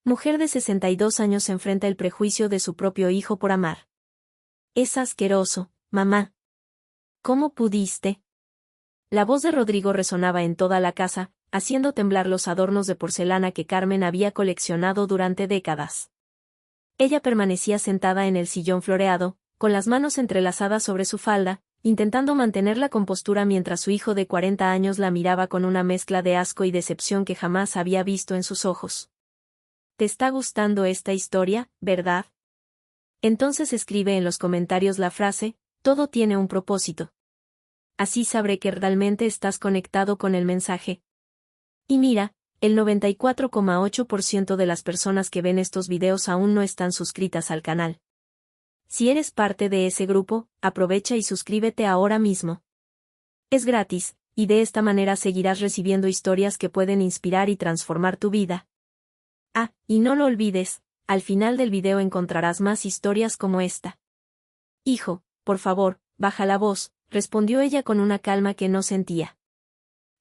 Mujer de 62 años enfrenta el prejuicio de su propio hijo por amar. Es asqueroso, mamá. ¿Cómo pudiste? La voz de Rodrigo resonaba en toda la casa, haciendo temblar los adornos de porcelana que Carmen había coleccionado durante décadas. Ella permanecía sentada en el sillón floreado, con las manos entrelazadas sobre su falda, intentando mantener la compostura mientras su hijo de 40 años la miraba con una mezcla de asco y decepción que jamás había visto en sus ojos. ¿Te está gustando esta historia, verdad? Entonces escribe en los comentarios la frase, todo tiene un propósito. Así sabré que realmente estás conectado con el mensaje. Y mira, el 94,8% de las personas que ven estos videos aún no están suscritas al canal. Si eres parte de ese grupo, aprovecha y suscríbete ahora mismo. Es gratis, y de esta manera seguirás recibiendo historias que pueden inspirar y transformar tu vida. Ah, y no lo olvides, al final del video encontrarás más historias como esta. Hijo, por favor, baja la voz, respondió ella con una calma que no sentía.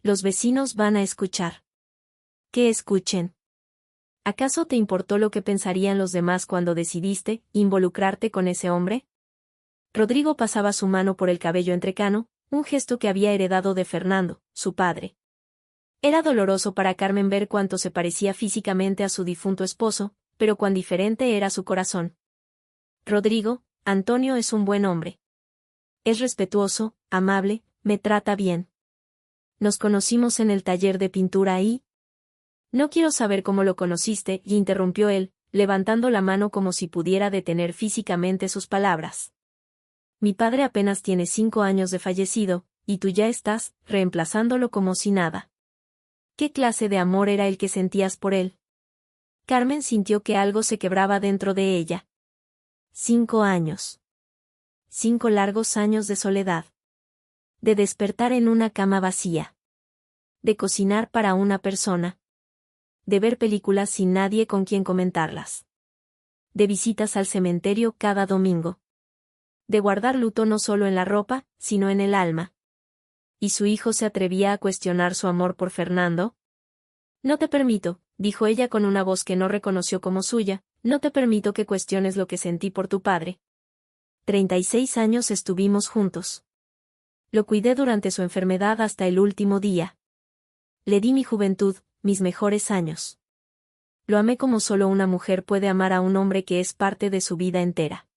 Los vecinos van a escuchar. ¿Qué escuchen? ¿Acaso te importó lo que pensarían los demás cuando decidiste involucrarte con ese hombre? Rodrigo pasaba su mano por el cabello entrecano, un gesto que había heredado de Fernando, su padre. Era doloroso para Carmen ver cuánto se parecía físicamente a su difunto esposo, pero cuán diferente era su corazón. Rodrigo, Antonio es un buen hombre. Es respetuoso, amable, me trata bien. Nos conocimos en el taller de pintura y... No quiero saber cómo lo conociste, y interrumpió él, levantando la mano como si pudiera detener físicamente sus palabras. Mi padre apenas tiene 5 años de fallecido, y tú ya estás, reemplazándolo como si nada. ¿Qué clase de amor era el que sentías por él? Carmen sintió que algo se quebraba dentro de ella. 5 años. 5 largos años de soledad. De despertar en una cama vacía. De cocinar para una persona. De ver películas sin nadie con quien comentarlas. De visitas al cementerio cada domingo. De guardar luto no solo en la ropa, sino en el alma. ¿Y su hijo se atrevía a cuestionar su amor por Fernando? No te permito, dijo ella con una voz que no reconoció como suya, no te permito que cuestiones lo que sentí por tu padre. 36 años estuvimos juntos. Lo cuidé durante su enfermedad hasta el último día. Le di mi juventud, mis mejores años. Lo amé como solo una mujer puede amar a un hombre que es parte de su vida entera.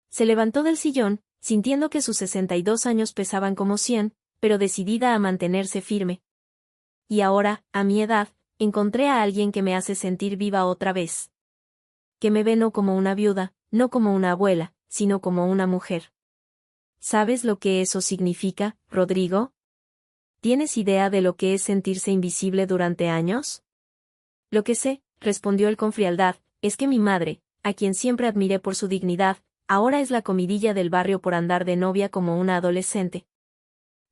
Se levantó del sillón, sintiendo que sus 62 años pesaban como 100, pero decidida a mantenerse firme. Y ahora, a mi edad, encontré a alguien que me hace sentir viva otra vez. Que me ve no como una viuda, no como una abuela, sino como una mujer. ¿Sabes lo que eso significa, Rodrigo? ¿Tienes idea de lo que es sentirse invisible durante años? Lo que sé, respondió él con frialdad, es que mi madre, a quien siempre admiré por su dignidad, ahora es la comidilla del barrio por andar de novia como una adolescente.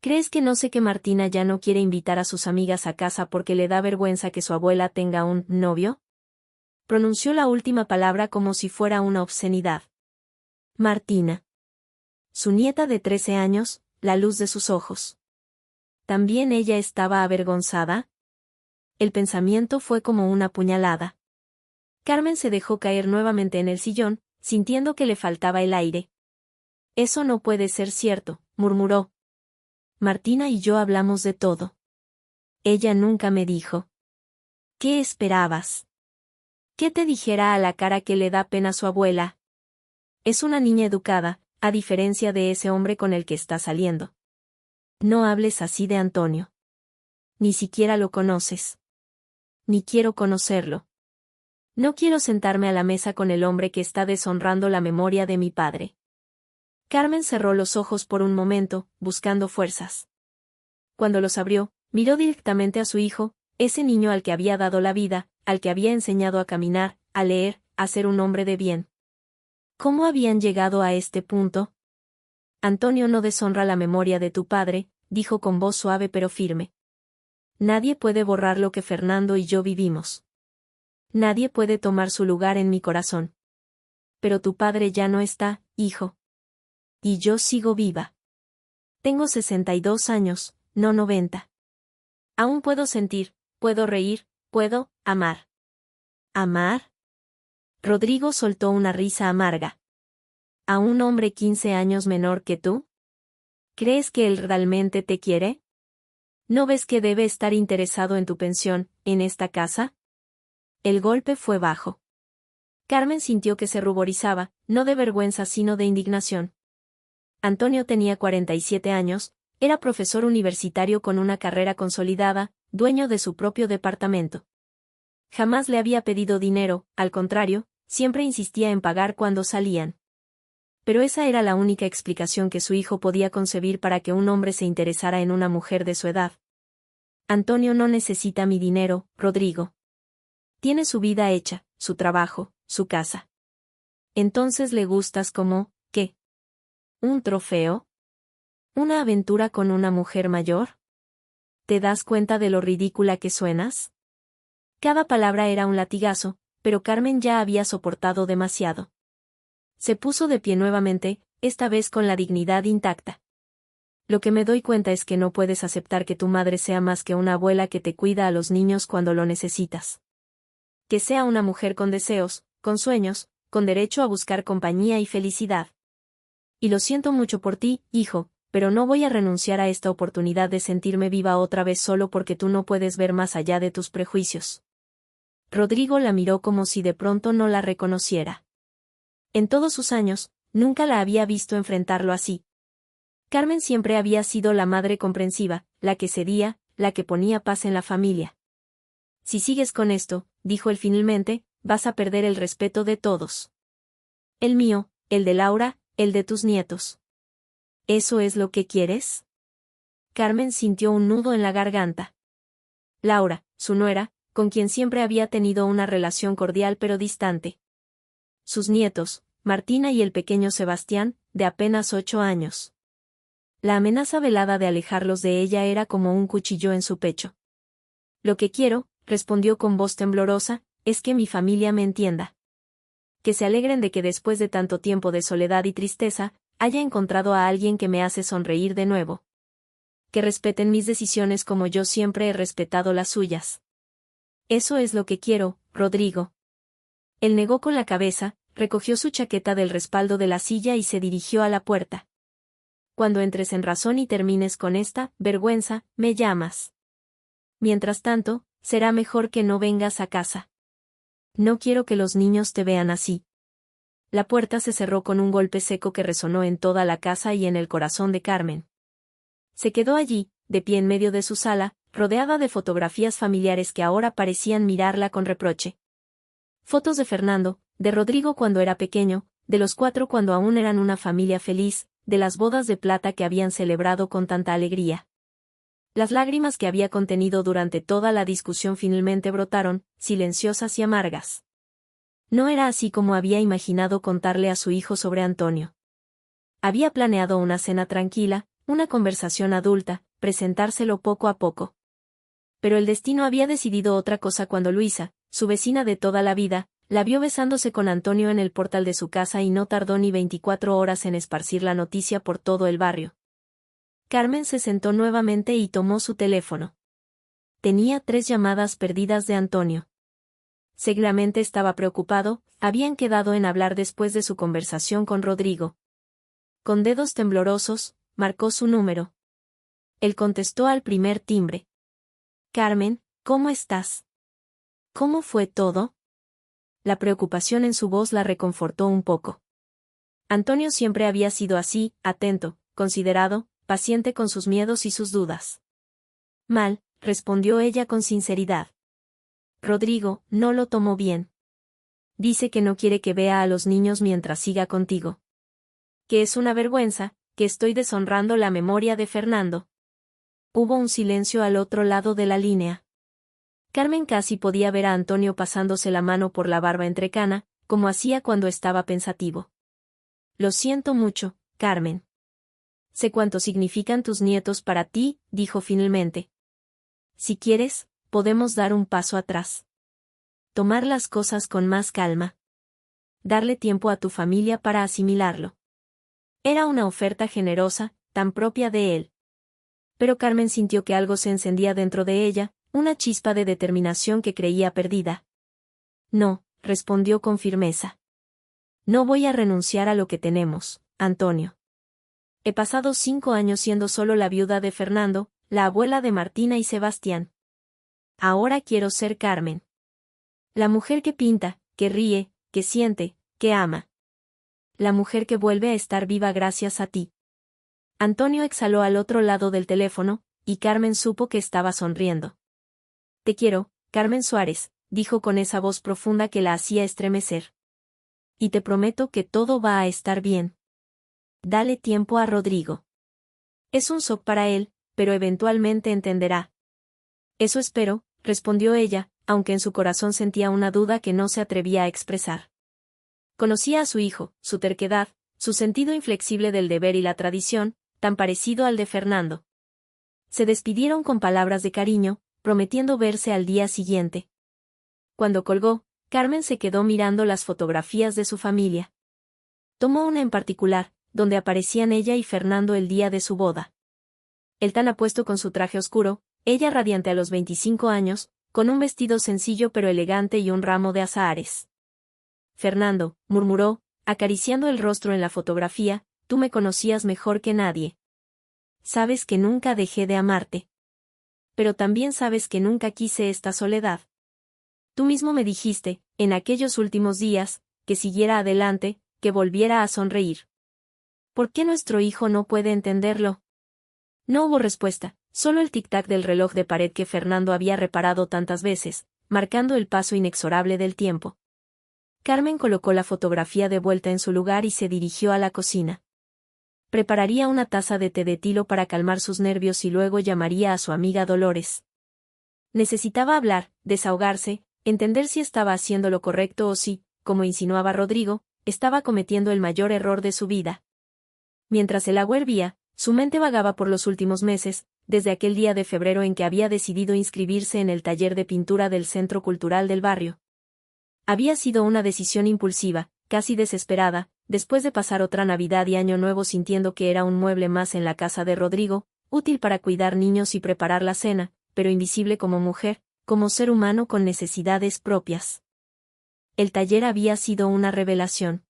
¿Crees que no sé que Martina ya no quiere invitar a sus amigas a casa porque le da vergüenza que su abuela tenga un novio? Pronunció la última palabra como si fuera una obscenidad. Martina. Su nieta de 13 años, la luz de sus ojos. ¿También ella estaba avergonzada? El pensamiento fue como una puñalada. Carmen se dejó caer nuevamente en el sillón, sintiendo que le faltaba el aire. Eso no puede ser cierto, murmuró. Martina y yo hablamos de todo. Ella nunca me dijo. ¿Qué esperabas? ¿Qué te dijera a la cara que le da pena a su abuela? Es una niña educada, a diferencia de ese hombre con el que está saliendo. No hables así de Antonio. Ni siquiera lo conoces. Ni quiero conocerlo. No quiero sentarme a la mesa con el hombre que está deshonrando la memoria de mi padre. Carmen cerró los ojos por un momento, buscando fuerzas. Cuando los abrió, miró directamente a su hijo, ese niño al que había dado la vida, al que había enseñado a caminar, a leer, a ser un hombre de bien. ¿Cómo habían llegado a este punto? Antonio no deshonra la memoria de tu padre, dijo con voz suave pero firme. Nadie puede borrar lo que Fernando y yo vivimos. Nadie puede tomar su lugar en mi corazón. Pero tu padre ya no está, hijo. Y yo sigo viva. Tengo 62 años, no 90. Aún puedo sentir, puedo reír, puedo amar. ¿Amar? Rodrigo soltó una risa amarga. ¿A un hombre 15 años menor que tú? ¿Crees que él realmente te quiere? ¿No ves que debe estar interesado en tu pensión, en esta casa? El golpe fue bajo. Carmen sintió que se ruborizaba, no de vergüenza sino de indignación. Antonio tenía 47 años, era profesor universitario con una carrera consolidada, dueño de su propio departamento. Jamás le había pedido dinero, al contrario, siempre insistía en pagar cuando salían. Pero esa era la única explicación que su hijo podía concebir para que un hombre se interesara en una mujer de su edad. Antonio no necesita mi dinero, Rodrigo. Tiene su vida hecha, su trabajo, su casa. Entonces le gustas como, ¿qué? ¿Un trofeo? ¿Una aventura con una mujer mayor? ¿Te das cuenta de lo ridícula que suenas? Cada palabra era un latigazo, pero Carmen ya había soportado demasiado. Se puso de pie nuevamente, esta vez con la dignidad intacta. Lo que me doy cuenta es que no puedes aceptar que tu madre sea más que una abuela que te cuida a los niños cuando lo necesitas. Que sea una mujer con deseos, con sueños, con derecho a buscar compañía y felicidad. Y lo siento mucho por ti, hijo, pero no voy a renunciar a esta oportunidad de sentirme viva otra vez solo porque tú no puedes ver más allá de tus prejuicios. Rodrigo la miró como si de pronto no la reconociera. En todos sus años, nunca la había visto enfrentarlo así. Carmen siempre había sido la madre comprensiva, la que cedía, la que ponía paz en la familia. Si sigues con esto, dijo él finalmente, vas a perder el respeto de todos. El mío, el de Laura, el de tus nietos. ¿Eso es lo que quieres? Carmen sintió un nudo en la garganta. Laura, su nuera, con quien siempre había tenido una relación cordial pero distante. Sus nietos, Martina y el pequeño Sebastián, de apenas 8 años. La amenaza velada de alejarlos de ella era como un cuchillo en su pecho. Lo que quiero, respondió con voz temblorosa, es que mi familia me entienda. Que se alegren de que después de tanto tiempo de soledad y tristeza, haya encontrado a alguien que me hace sonreír de nuevo. Que respeten mis decisiones como yo siempre he respetado las suyas. Eso es lo que quiero, Rodrigo. Él negó con la cabeza, recogió su chaqueta del respaldo de la silla y se dirigió a la puerta. Cuando entres en razón y termines con esta vergüenza, me llamas. Mientras tanto, será mejor que no vengas a casa. No quiero que los niños te vean así. La puerta se cerró con un golpe seco que resonó en toda la casa y en el corazón de Carmen. Se quedó allí, de pie en medio de su sala, rodeada de fotografías familiares que ahora parecían mirarla con reproche. Fotos de Fernando, de Rodrigo cuando era pequeño, de los 4 cuando aún eran una familia feliz, de las bodas de plata que habían celebrado con tanta alegría. Las lágrimas que había contenido durante toda la discusión finalmente brotaron, silenciosas y amargas. No era así como había imaginado contarle a su hijo sobre Antonio. Había planeado una cena tranquila, una conversación adulta, presentárselo poco a poco. Pero el destino había decidido otra cosa cuando Luisa, su vecina de toda la vida, la vio besándose con Antonio en el portal de su casa y no tardó ni 24 horas en esparcir la noticia por todo el barrio. Carmen se sentó nuevamente y tomó su teléfono. Tenía 3 llamadas perdidas de Antonio. Seguramente estaba preocupado, habían quedado en hablar después de su conversación con Rodrigo. Con dedos temblorosos, marcó su número. Él contestó al primer timbre. Carmen, ¿cómo estás? ¿Cómo fue todo? La preocupación en su voz la reconfortó un poco. Antonio siempre había sido así, atento, considerado, paciente con sus miedos y sus dudas. Mal, respondió ella con sinceridad. Rodrigo, no lo tomó bien. Dice que no quiere que vea a los niños mientras siga contigo. Que es una vergüenza, que estoy deshonrando la memoria de Fernando. Hubo un silencio al otro lado de la línea. Carmen casi podía ver a Antonio pasándose la mano por la barba entrecana, como hacía cuando estaba pensativo. Lo siento mucho, Carmen. Sé cuánto significan tus nietos para ti, dijo finalmente. Si quieres, podemos dar un paso atrás. Tomar las cosas con más calma. Darle tiempo a tu familia para asimilarlo. Era una oferta generosa, tan propia de él. Pero Carmen sintió que algo se encendía dentro de ella, una chispa de determinación que creía perdida. No, respondió con firmeza. No voy a renunciar a lo que tenemos, Antonio. He pasado 5 años siendo solo la viuda de Fernando, la abuela de Martina y Sebastián. Ahora quiero ser Carmen. La mujer que pinta, que ríe, que siente, que ama. La mujer que vuelve a estar viva gracias a ti. Antonio exhaló al otro lado del teléfono, y Carmen supo que estaba sonriendo. Te quiero, Carmen Suárez, dijo con esa voz profunda que la hacía estremecer. Y te prometo que todo va a estar bien. Dale tiempo a Rodrigo. Es un shock para él, pero eventualmente entenderá. Eso espero, respondió ella, aunque en su corazón sentía una duda que no se atrevía a expresar. Conocía a su hijo, su terquedad, su sentido inflexible del deber y la tradición, tan parecido al de Fernando. Se despidieron con palabras de cariño, prometiendo verse al día siguiente. Cuando colgó, Carmen se quedó mirando las fotografías de su familia. Tomó una en particular, donde aparecían ella y Fernando el día de su boda. Él tan apuesto con su traje oscuro, ella radiante a los 25 años, con un vestido sencillo pero elegante y un ramo de azahares. Fernando, murmuró, acariciando el rostro en la fotografía, tú me conocías mejor que nadie. Sabes que nunca dejé de amarte. Pero también sabes que nunca quise esta soledad. Tú mismo me dijiste, en aquellos últimos días, que siguiera adelante, que volviera a sonreír. ¿Por qué nuestro hijo no puede entenderlo? No hubo respuesta, solo el tic-tac del reloj de pared que Fernando había reparado tantas veces, marcando el paso inexorable del tiempo. Carmen colocó la fotografía de vuelta en su lugar y se dirigió a la cocina. Prepararía una taza de té de tilo para calmar sus nervios y luego llamaría a su amiga Dolores. Necesitaba hablar, desahogarse, entender si estaba haciendo lo correcto o si, como insinuaba Rodrigo, estaba cometiendo el mayor error de su vida. Mientras el agua hervía, su mente vagaba por los últimos meses, desde aquel día de febrero en que había decidido inscribirse en el taller de pintura del Centro Cultural del barrio. Había sido una decisión impulsiva, casi desesperada, después de pasar otra Navidad y Año Nuevo sintiendo que era un mueble más en la casa de Rodrigo, útil para cuidar niños y preparar la cena, pero invisible como mujer, como ser humano con necesidades propias. El taller había sido una revelación.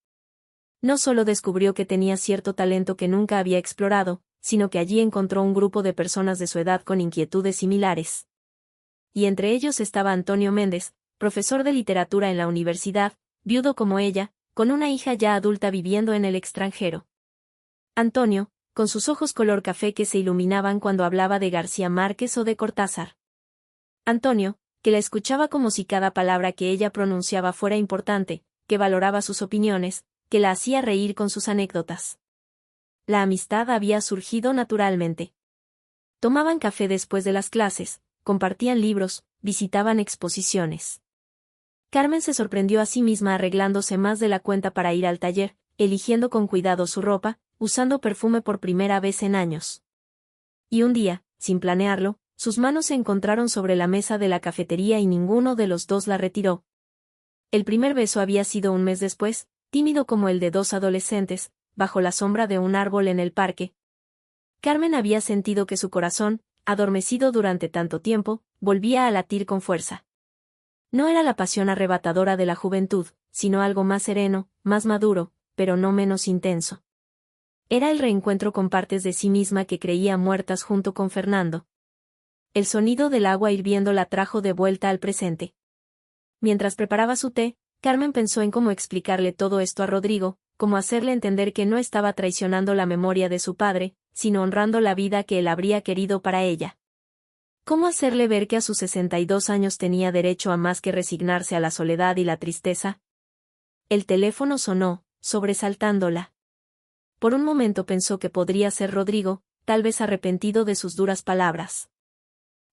No solo descubrió que tenía cierto talento que nunca había explorado, sino que allí encontró un grupo de personas de su edad con inquietudes similares. Y entre ellos estaba Antonio Méndez, profesor de literatura en la universidad, viudo como ella, con una hija ya adulta viviendo en el extranjero. Antonio, con sus ojos color café que se iluminaban cuando hablaba de García Márquez o de Cortázar. Antonio, que la escuchaba como si cada palabra que ella pronunciaba fuera importante, que valoraba sus opiniones, que la hacía reír con sus anécdotas. La amistad había surgido naturalmente. Tomaban café después de las clases, compartían libros, visitaban exposiciones. Carmen se sorprendió a sí misma arreglándose más de la cuenta para ir al taller, eligiendo con cuidado su ropa, usando perfume por primera vez en años. Y un día, sin planearlo, sus manos se encontraron sobre la mesa de la cafetería y ninguno de los dos la retiró. El primer beso había sido un mes después, tímido como el de dos adolescentes, bajo la sombra de un árbol en el parque. Carmen había sentido que su corazón, adormecido durante tanto tiempo, volvía a latir con fuerza. No era la pasión arrebatadora de la juventud, sino algo más sereno, más maduro, pero no menos intenso. Era el reencuentro con partes de sí misma que creía muertas junto con Fernando. El sonido del agua hirviendo la trajo de vuelta al presente. Mientras preparaba su té, Carmen pensó en cómo explicarle todo esto a Rodrigo, cómo hacerle entender que no estaba traicionando la memoria de su padre, sino honrando la vida que él habría querido para ella. ¿Cómo hacerle ver que a sus 62 años tenía derecho a más que resignarse a la soledad y la tristeza? El teléfono sonó, sobresaltándola. Por un momento pensó que podría ser Rodrigo, tal vez arrepentido de sus duras palabras.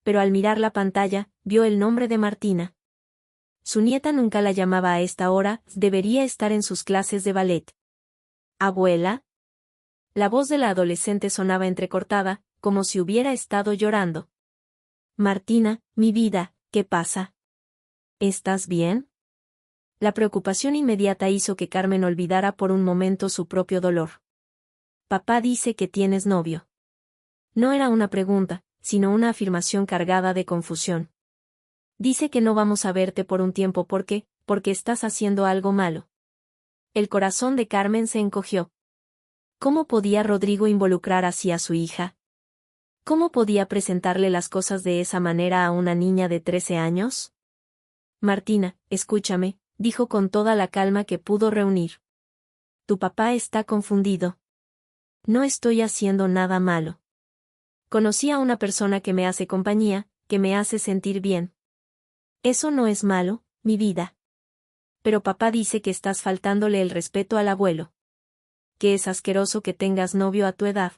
Pero al mirar la pantalla, vio el nombre de Martina. Su nieta nunca la llamaba a esta hora, debería estar en sus clases de ballet. ¿Abuela? La voz de la adolescente sonaba entrecortada, como si hubiera estado llorando. Martina, mi vida, ¿qué pasa? ¿Estás bien? La preocupación inmediata hizo que Carmen olvidara por un momento su propio dolor. Papá dice que tienes novio. No era una pregunta, sino una afirmación cargada de confusión. Dice que no vamos a verte por un tiempo porque, porque estás haciendo algo malo. El corazón de Carmen se encogió. ¿Cómo podía Rodrigo involucrar así a su hija? ¿Cómo podía presentarle las cosas de esa manera a una niña de 13 años? Martina, escúchame, dijo con toda la calma que pudo reunir. Tu papá está confundido. No estoy haciendo nada malo. Conocí a una persona que me hace compañía, que me hace sentir bien. Eso no es malo, mi vida. Pero papá dice que estás faltándole el respeto al abuelo. Que es asqueroso que tengas novio a tu edad.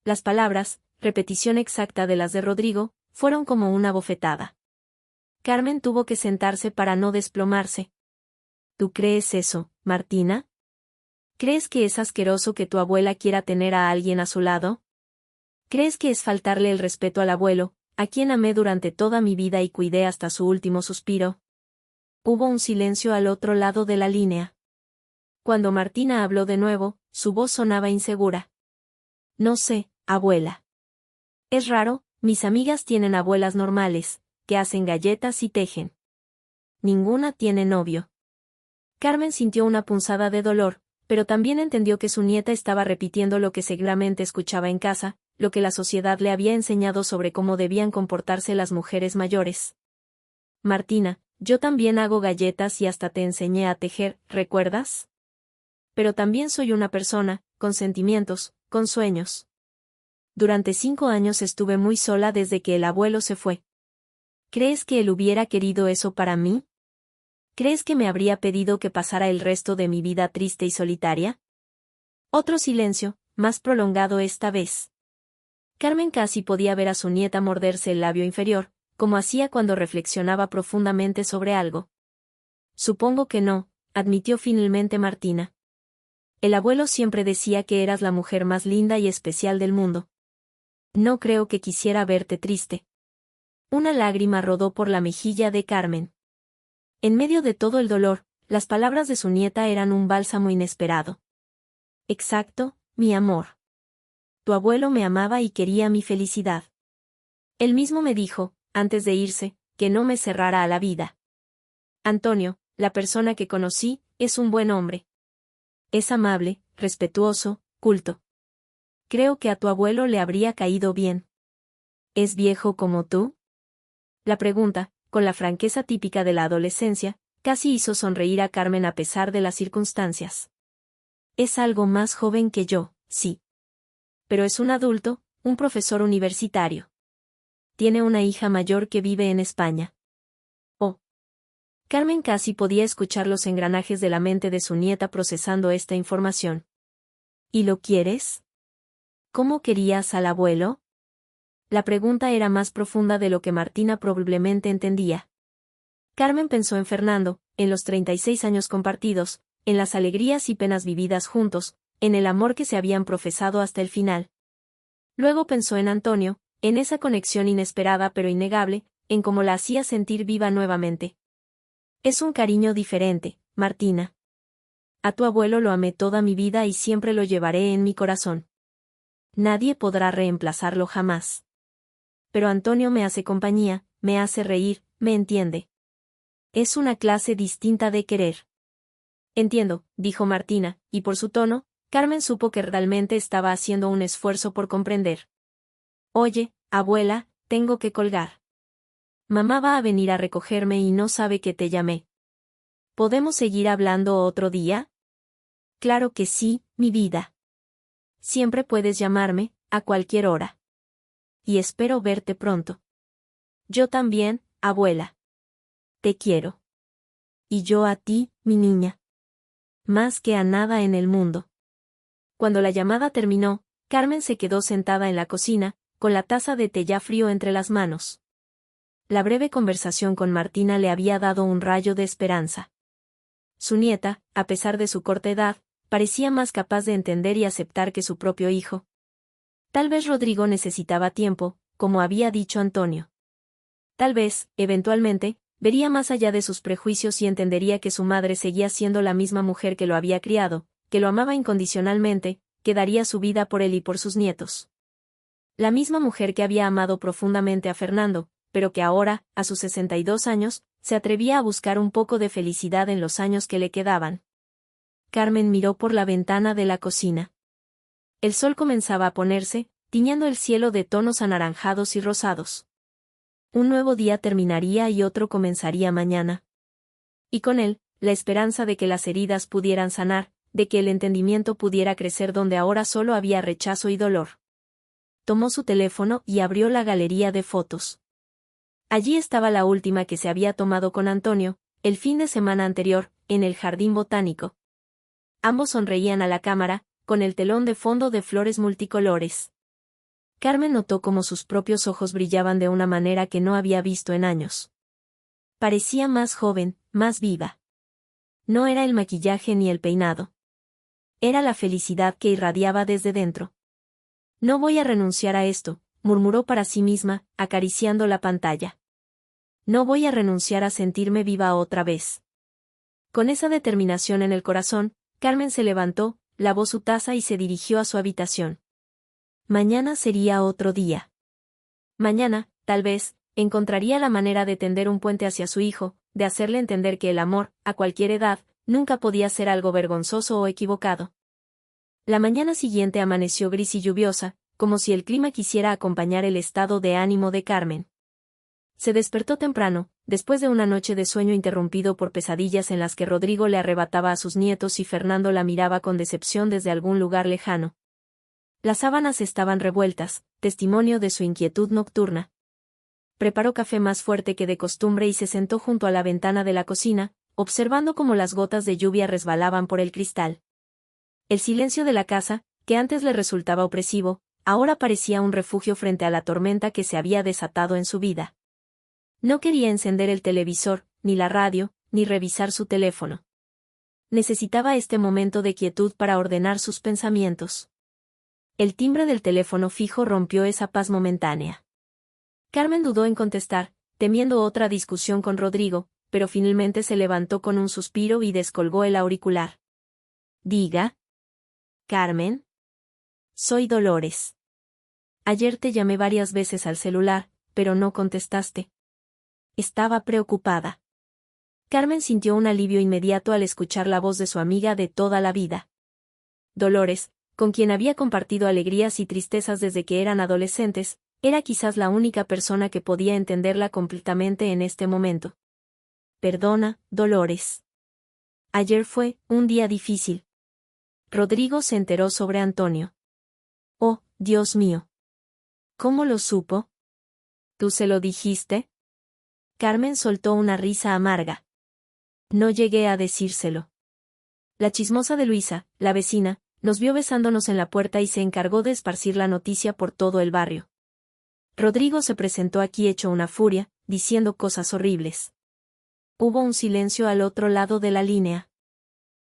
Las palabras, repetición exacta de las de Rodrigo, fueron como una bofetada. Carmen tuvo que sentarse para no desplomarse. ¿Tú crees eso, Martina? ¿Crees que es asqueroso que tu abuela quiera tener a alguien a su lado? ¿Crees que es faltarle el respeto al abuelo, a quien amé durante toda mi vida y cuidé hasta su último suspiro? Hubo un silencio al otro lado de la línea. Cuando Martina habló de nuevo, su voz sonaba insegura. No sé, abuela. Es raro, mis amigas tienen abuelas normales, que hacen galletas y tejen. Ninguna tiene novio. Carmen sintió una punzada de dolor, pero también entendió que su nieta estaba repitiendo lo que seguramente escuchaba en casa, lo que la sociedad le había enseñado sobre cómo debían comportarse las mujeres mayores. Martina, yo también hago galletas y hasta te enseñé a tejer, ¿recuerdas? Pero también soy una persona, con sentimientos, con sueños. Durante 5 años estuve muy sola desde que el abuelo se fue. ¿Crees que él hubiera querido eso para mí? ¿Crees que me habría pedido que pasara el resto de mi vida triste y solitaria? Otro silencio, más prolongado esta vez. Carmen casi podía ver a su nieta morderse el labio inferior, como hacía cuando reflexionaba profundamente sobre algo. Supongo que no, admitió finalmente Martina. El abuelo siempre decía que eras la mujer más linda y especial del mundo. No creo que quisiera verte triste. Una lágrima rodó por la mejilla de Carmen. En medio de todo el dolor, las palabras de su nieta eran un bálsamo inesperado. Exacto, mi amor. Tu abuelo me amaba y quería mi felicidad. Él mismo me dijo, antes de irse, que no me cerrara a la vida. Antonio, la persona que conocí, es un buen hombre. Es amable, respetuoso, culto. Creo que a tu abuelo le habría caído bien. ¿Es viejo como tú? La pregunta, con la franqueza típica de la adolescencia, casi hizo sonreír a Carmen a pesar de las circunstancias. Es algo más joven que yo, sí. Pero es un adulto, un profesor universitario. Tiene una hija mayor que vive en España. Oh. Carmen casi podía escuchar los engranajes de la mente de su nieta procesando esta información. ¿Y lo quieres? ¿Cómo querías al abuelo? La pregunta era más profunda de lo que Martina probablemente entendía. Carmen pensó en Fernando, en los 36 años compartidos, en las alegrías y penas vividas juntos, en el amor que se habían profesado hasta el final. Luego pensó en Antonio, en esa conexión inesperada pero innegable, en cómo la hacía sentir viva nuevamente. Es un cariño diferente, Martina. A tu abuelo lo amé toda mi vida y siempre lo llevaré en mi corazón. Nadie podrá reemplazarlo jamás. Pero Antonio me hace compañía, me hace reír, me entiende. Es una clase distinta de querer. Entiendo, dijo Martina, y por su tono, Carmen supo que realmente estaba haciendo un esfuerzo por comprender. Oye, abuela, tengo que colgar. Mamá va a venir a recogerme y no sabe que te llamé. ¿Podemos seguir hablando otro día? Claro que sí, mi vida. Siempre puedes llamarme, a cualquier hora. Y espero verte pronto. Yo también, abuela. Te quiero. Y yo a ti, mi niña. Más que a nada en el mundo. Cuando la llamada terminó, Carmen se quedó sentada en la cocina, con la taza de té ya frío entre las manos. La breve conversación con Martina le había dado un rayo de esperanza. Su nieta, a pesar de su corta edad, parecía más capaz de entender y aceptar que su propio hijo. Tal vez Rodrigo necesitaba tiempo, como había dicho Antonio. Tal vez, eventualmente, vería más allá de sus prejuicios y entendería que su madre seguía siendo la misma mujer que lo había criado, que lo amaba incondicionalmente, que daría su vida por él y por sus nietos. La misma mujer que había amado profundamente a Fernando, pero que ahora, a sus 62 años, se atrevía a buscar un poco de felicidad en los años que le quedaban. Carmen miró por la ventana de la cocina. El sol comenzaba a ponerse, tiñendo el cielo de tonos anaranjados y rosados. Un nuevo día terminaría y otro comenzaría mañana. Y con él, la esperanza de que las heridas pudieran sanar, de que el entendimiento pudiera crecer donde ahora solo había rechazo y dolor. Tomó su teléfono y abrió la galería de fotos. Allí estaba la última que se había tomado con Antonio, el fin de semana anterior, en el jardín botánico. Ambos sonreían a la cámara, con el telón de fondo de flores multicolores. Carmen notó cómo sus propios ojos brillaban de una manera que no había visto en años. Parecía más joven, más viva. No era el maquillaje ni el peinado. Era la felicidad que irradiaba desde dentro. No voy a renunciar a esto, murmuró para sí misma, acariciando la pantalla. No voy a renunciar a sentirme viva otra vez. Con esa determinación en el corazón, Carmen se levantó, lavó su taza y se dirigió a su habitación. Mañana sería otro día. Mañana, tal vez, encontraría la manera de tender un puente hacia su hijo, de hacerle entender que el amor, a cualquier edad, nunca podía ser algo vergonzoso o equivocado. La mañana siguiente amaneció gris y lluviosa, como si el clima quisiera acompañar el estado de ánimo de Carmen. Se despertó temprano, después de una noche de sueño interrumpido por pesadillas en las que Rodrigo le arrebataba a sus nietos y Fernando la miraba con decepción desde algún lugar lejano. Las sábanas estaban revueltas, testimonio de su inquietud nocturna. Preparó café más fuerte que de costumbre y se sentó junto a la ventana de la cocina, observando cómo las gotas de lluvia resbalaban por el cristal. El silencio de la casa, que antes le resultaba opresivo, ahora parecía un refugio frente a la tormenta que se había desatado en su vida. No quería encender el televisor, ni la radio, ni revisar su teléfono. Necesitaba este momento de quietud para ordenar sus pensamientos. El timbre del teléfono fijo rompió esa paz momentánea. Carmen dudó en contestar, temiendo otra discusión con Rodrigo, pero finalmente se levantó con un suspiro y descolgó el auricular. Diga. Carmen. Soy Dolores. Ayer te llamé varias veces al celular, pero no contestaste. Estaba preocupada. Carmen sintió un alivio inmediato al escuchar la voz de su amiga de toda la vida. Dolores, con quien había compartido alegrías y tristezas desde que eran adolescentes, era quizás la única persona que podía entenderla completamente en este momento. Perdona, Dolores. Ayer fue un día difícil. Rodrigo se enteró sobre Antonio. Oh, Dios mío. ¿Cómo lo supo? ¿Tú se lo dijiste? Carmen soltó una risa amarga. No llegué a decírselo. La chismosa de Luisa, la vecina, nos vio besándonos en la puerta y se encargó de esparcir la noticia por todo el barrio. Rodrigo se presentó aquí hecho una furia, diciendo cosas horribles. Hubo un silencio al otro lado de la línea.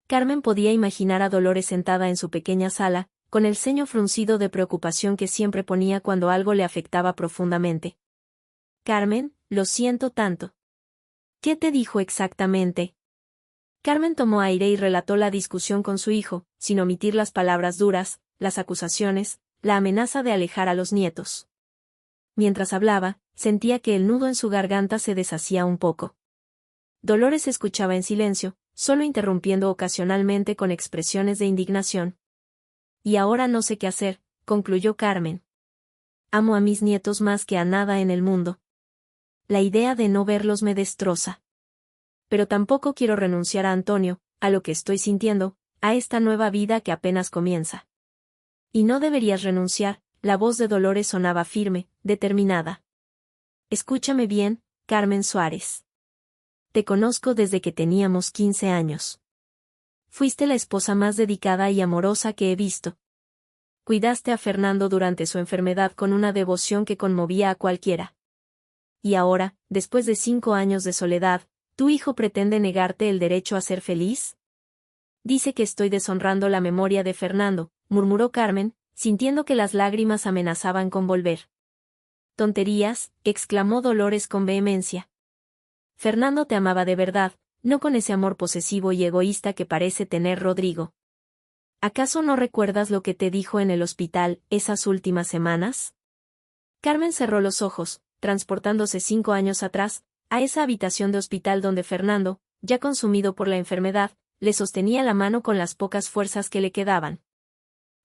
Carmen podía imaginar a Dolores sentada en su pequeña sala, con el ceño fruncido de preocupación que siempre ponía cuando algo le afectaba profundamente. Carmen, lo siento tanto. ¿Qué te dijo exactamente? Carmen tomó aire y relató la discusión con su hijo, sin omitir las palabras duras, las acusaciones, la amenaza de alejar a los nietos. Mientras hablaba, sentía que el nudo en su garganta se deshacía un poco. Dolores escuchaba en silencio, solo interrumpiendo ocasionalmente con expresiones de indignación. Y ahora no sé qué hacer, concluyó Carmen. Amo a mis nietos más que a nada en el mundo. La idea de no verlos me destroza. Pero tampoco quiero renunciar a Antonio, a lo que estoy sintiendo, a esta nueva vida que apenas comienza. Y no deberías renunciar, la voz de Dolores sonaba firme, determinada. Escúchame bien, Carmen Suárez. Te conozco desde que teníamos 15 años. Fuiste la esposa más dedicada y amorosa que he visto. Cuidaste a Fernando durante su enfermedad con una devoción que conmovía a cualquiera. Y ahora, después de 5 años de soledad, ¿tu hijo pretende negarte el derecho a ser feliz? Dice que estoy deshonrando la memoria de Fernando, murmuró Carmen, sintiendo que las lágrimas amenazaban con volver. Tonterías, exclamó Dolores con vehemencia. Fernando te amaba de verdad, no con ese amor posesivo y egoísta que parece tener Rodrigo. ¿Acaso no recuerdas lo que te dijo en el hospital esas últimas semanas? Carmen cerró los ojos, transportándose 5 años atrás, a esa habitación de hospital donde Fernando, ya consumido por la enfermedad, le sostenía la mano con las pocas fuerzas que le quedaban.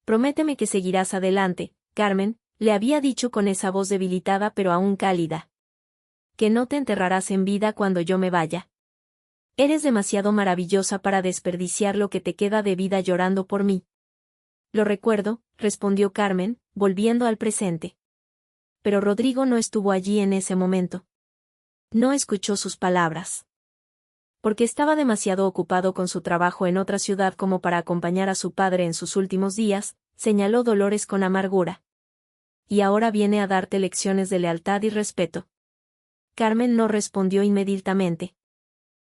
Prométeme que seguirás adelante, Carmen, le había dicho con esa voz debilitada pero aún cálida. Que no te enterrarás en vida cuando yo me vaya. Eres demasiado maravillosa para desperdiciar lo que te queda de vida llorando por mí. Lo recuerdo, respondió Carmen, volviendo al presente. Pero Rodrigo no estuvo allí en ese momento. No escuchó sus palabras. Porque estaba demasiado ocupado con su trabajo en otra ciudad como para acompañar a su padre en sus últimos días, señaló Dolores con amargura. Y ahora viene a darte lecciones de lealtad y respeto. Carmen no respondió inmediatamente.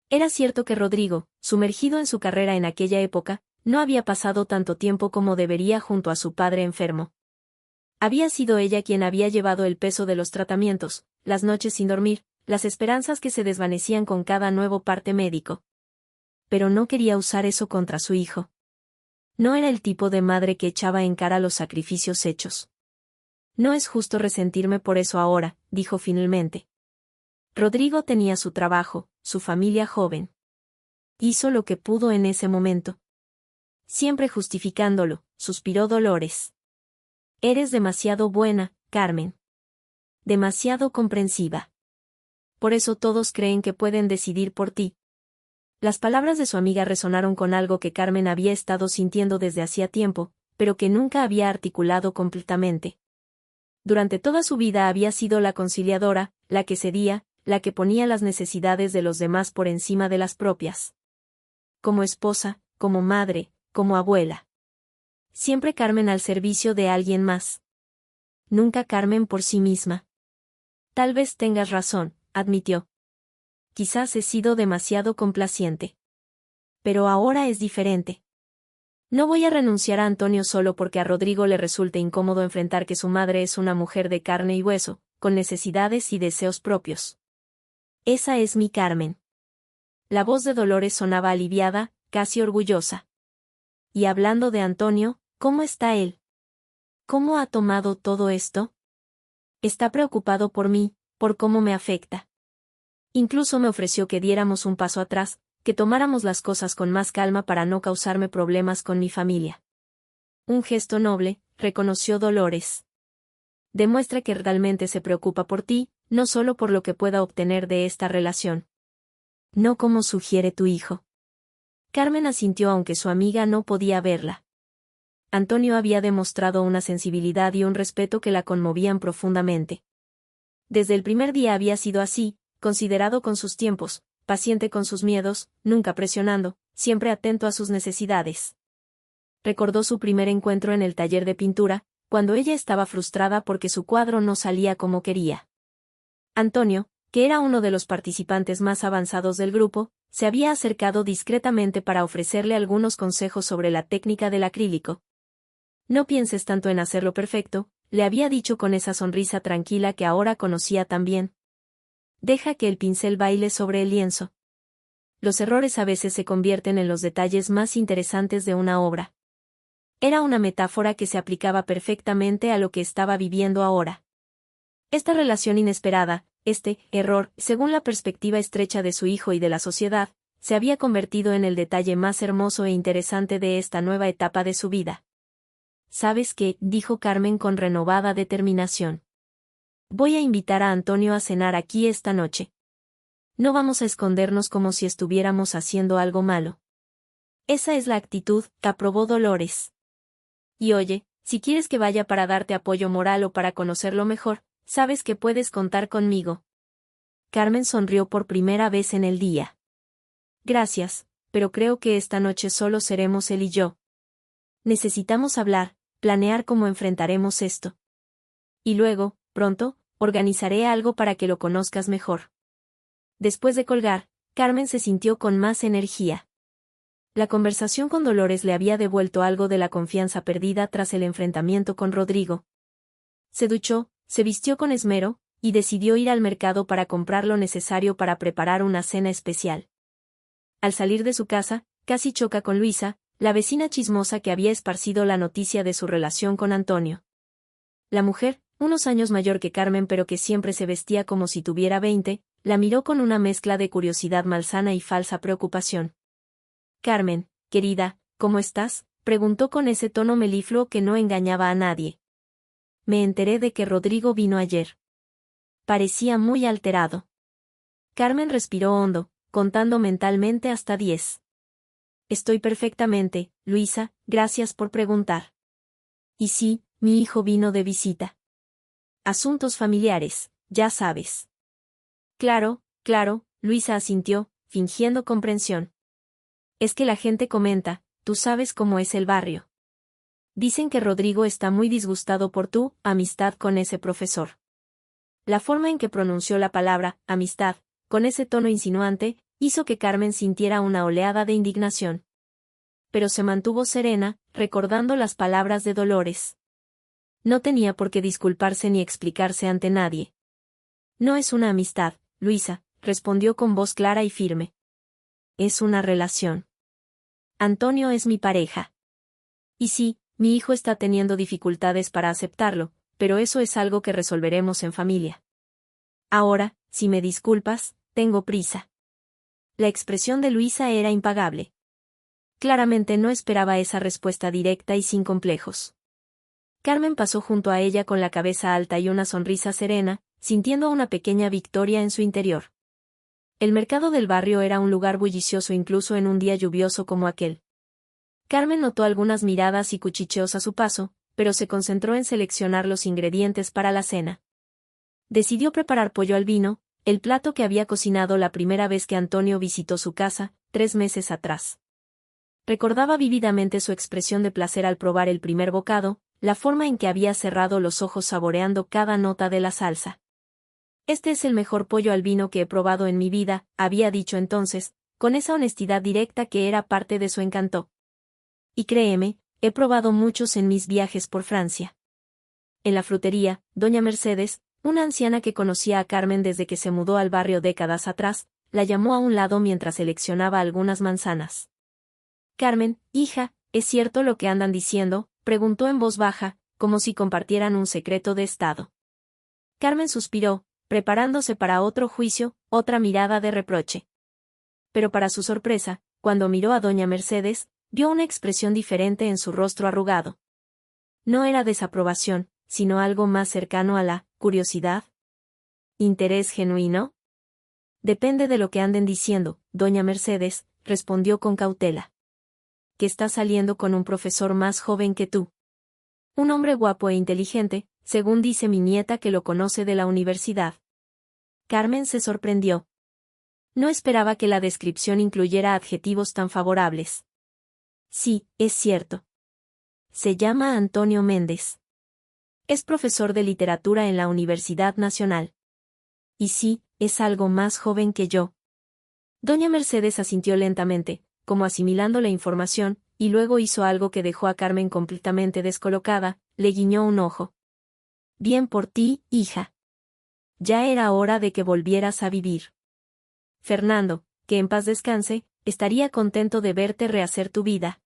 Era cierto que Rodrigo, sumergido en su carrera en aquella época, no había pasado tanto tiempo como debería junto a su padre enfermo. Había sido ella quien había llevado el peso de los tratamientos, las noches sin dormir, las esperanzas que se desvanecían con cada nuevo parte médico. Pero no quería usar eso contra su hijo. No era el tipo de madre que echaba en cara los sacrificios hechos. No es justo resentirme por eso ahora, dijo finalmente. Rodrigo tenía su trabajo, su familia joven. Hizo lo que pudo en ese momento. Siempre justificándolo, suspiró Dolores. Eres demasiado buena, Carmen. Demasiado comprensiva. Por eso todos creen que pueden decidir por ti. Las palabras de su amiga resonaron con algo que Carmen había estado sintiendo desde hacía tiempo, pero que nunca había articulado completamente. Durante toda su vida había sido la conciliadora, la que cedía, la que ponía las necesidades de los demás por encima de las propias. Como esposa, como madre, como abuela. Siempre Carmen al servicio de alguien más. Nunca Carmen por sí misma. Tal vez tengas razón, admitió. Quizás he sido demasiado complaciente. Pero ahora es diferente. No voy a renunciar a Antonio solo porque a Rodrigo le resulte incómodo enfrentar que su madre es una mujer de carne y hueso, con necesidades y deseos propios. Esa es mi Carmen. La voz de Dolores sonaba aliviada, casi orgullosa. Y hablando de Antonio, ¿cómo está él? ¿Cómo ha tomado todo esto? Está preocupado por mí, por cómo me afecta. Incluso me ofreció que diéramos un paso atrás, que tomáramos las cosas con más calma para no causarme problemas con mi familia. Un gesto noble, reconoció Dolores. Demuestra que realmente se preocupa por ti, no solo por lo que pueda obtener de esta relación. No como sugiere tu hijo. Carmen asintió aunque su amiga no podía verla. Antonio había demostrado una sensibilidad y un respeto que la conmovían profundamente. Desde el primer día había sido así, considerado con sus tiempos, paciente con sus miedos, nunca presionando, siempre atento a sus necesidades. Recordó su primer encuentro en el taller de pintura, cuando ella estaba frustrada porque su cuadro no salía como quería. Antonio, que era uno de los participantes más avanzados del grupo, se había acercado discretamente para ofrecerle algunos consejos sobre la técnica del acrílico. No pienses tanto en hacerlo perfecto, le había dicho con esa sonrisa tranquila que ahora conocía tan bien. Deja que el pincel baile sobre el lienzo. Los errores a veces se convierten en los detalles más interesantes de una obra. Era una metáfora que se aplicaba perfectamente a lo que estaba viviendo ahora. Esta relación inesperada, este error, según la perspectiva estrecha de su hijo y de la sociedad, se había convertido en el detalle más hermoso e interesante de esta nueva etapa de su vida. ¿Sabes qué?, dijo Carmen con renovada determinación. Voy a invitar a Antonio a cenar aquí esta noche. No vamos a escondernos como si estuviéramos haciendo algo malo. Esa es la actitud, aprobó Dolores. Y oye, si quieres que vaya para darte apoyo moral o para conocerlo mejor, sabes que puedes contar conmigo. Carmen sonrió por primera vez en el día. Gracias, pero creo que esta noche solo seremos él y yo. Necesitamos hablar, planear cómo enfrentaremos esto. Y luego, pronto, organizaré algo para que lo conozcas mejor. Después de colgar, Carmen se sintió con más energía. La conversación con Dolores le había devuelto algo de la confianza perdida tras el enfrentamiento con Rodrigo. Se duchó, se vistió con esmero, y decidió ir al mercado para comprar lo necesario para preparar una cena especial. Al salir de su casa, casi choca con Luisa, la vecina chismosa que había esparcido la noticia de su relación con Antonio. La mujer, unos años mayor que Carmen pero que siempre se vestía como si tuviera 20, la miró con una mezcla de curiosidad malsana y falsa preocupación. Carmen, querida, ¿cómo estás?, preguntó con ese tono melifluo que no engañaba a nadie. Me enteré de que Rodrigo vino ayer. Parecía muy alterado. Carmen respiró hondo, contando mentalmente hasta 10. Estoy perfectamente, Luisa, gracias por preguntar. Y sí, mi hijo vino de visita. Asuntos familiares, ya sabes. Claro, claro, Luisa asintió, fingiendo comprensión. Es que la gente comenta, tú sabes cómo es el barrio. Dicen que Rodrigo está muy disgustado por tu amistad con ese profesor. La forma en que pronunció la palabra amistad, con ese tono insinuante, hizo que Carmen sintiera una oleada de indignación. Pero se mantuvo serena, recordando las palabras de Dolores. No tenía por qué disculparse ni explicarse ante nadie. No es una amistad, Luisa, respondió con voz clara y firme. Es una relación. Antonio es mi pareja. Y sí, mi hijo está teniendo dificultades para aceptarlo, pero eso es algo que resolveremos en familia. Ahora, si me disculpas, tengo prisa. La expresión de Luisa era impagable. Claramente no esperaba esa respuesta directa y sin complejos. Carmen pasó junto a ella con la cabeza alta y una sonrisa serena, sintiendo una pequeña victoria en su interior. El mercado del barrio era un lugar bullicioso incluso en un día lluvioso como aquel. Carmen notó algunas miradas y cuchicheos a su paso, pero se concentró en seleccionar los ingredientes para la cena. Decidió preparar pollo al vino, el plato que había cocinado la primera vez que Antonio visitó su casa, 3 meses atrás. Recordaba vívidamente su expresión de placer al probar el primer bocado, la forma en que había cerrado los ojos saboreando cada nota de la salsa. Este es el mejor pollo al vino que he probado en mi vida, había dicho entonces, con esa honestidad directa que era parte de su encanto. Y créeme, he probado muchos en mis viajes por Francia. En la frutería, doña Mercedes, una anciana que conocía a Carmen desde que se mudó al barrio décadas atrás, la llamó a un lado mientras seleccionaba algunas manzanas. Carmen, hija, ¿es cierto lo que andan diciendo?, preguntó en voz baja, como si compartieran un secreto de estado. Carmen suspiró, preparándose para otro juicio, otra mirada de reproche. Pero para su sorpresa, cuando miró a doña Mercedes, vio una expresión diferente en su rostro arrugado. No era desaprobación, sino algo más cercano a la curiosidad. ¿Interés genuino? Depende de lo que anden diciendo, doña Mercedes, respondió con cautela. Que está saliendo con un profesor más joven que tú. Un hombre guapo e inteligente, según dice mi nieta que lo conoce de la universidad. Carmen se sorprendió. No esperaba que la descripción incluyera adjetivos tan favorables. Sí, es cierto. Se llama Antonio Méndez. Es profesor de literatura en la Universidad Nacional. Y sí, es algo más joven que yo. Doña Mercedes asintió lentamente, como asimilando la información, y luego hizo algo que dejó a Carmen completamente descolocada, le guiñó un ojo. Bien por ti, hija. Ya era hora de que volvieras a vivir. Fernando, que en paz descanse, estaría contento de verte rehacer tu vida.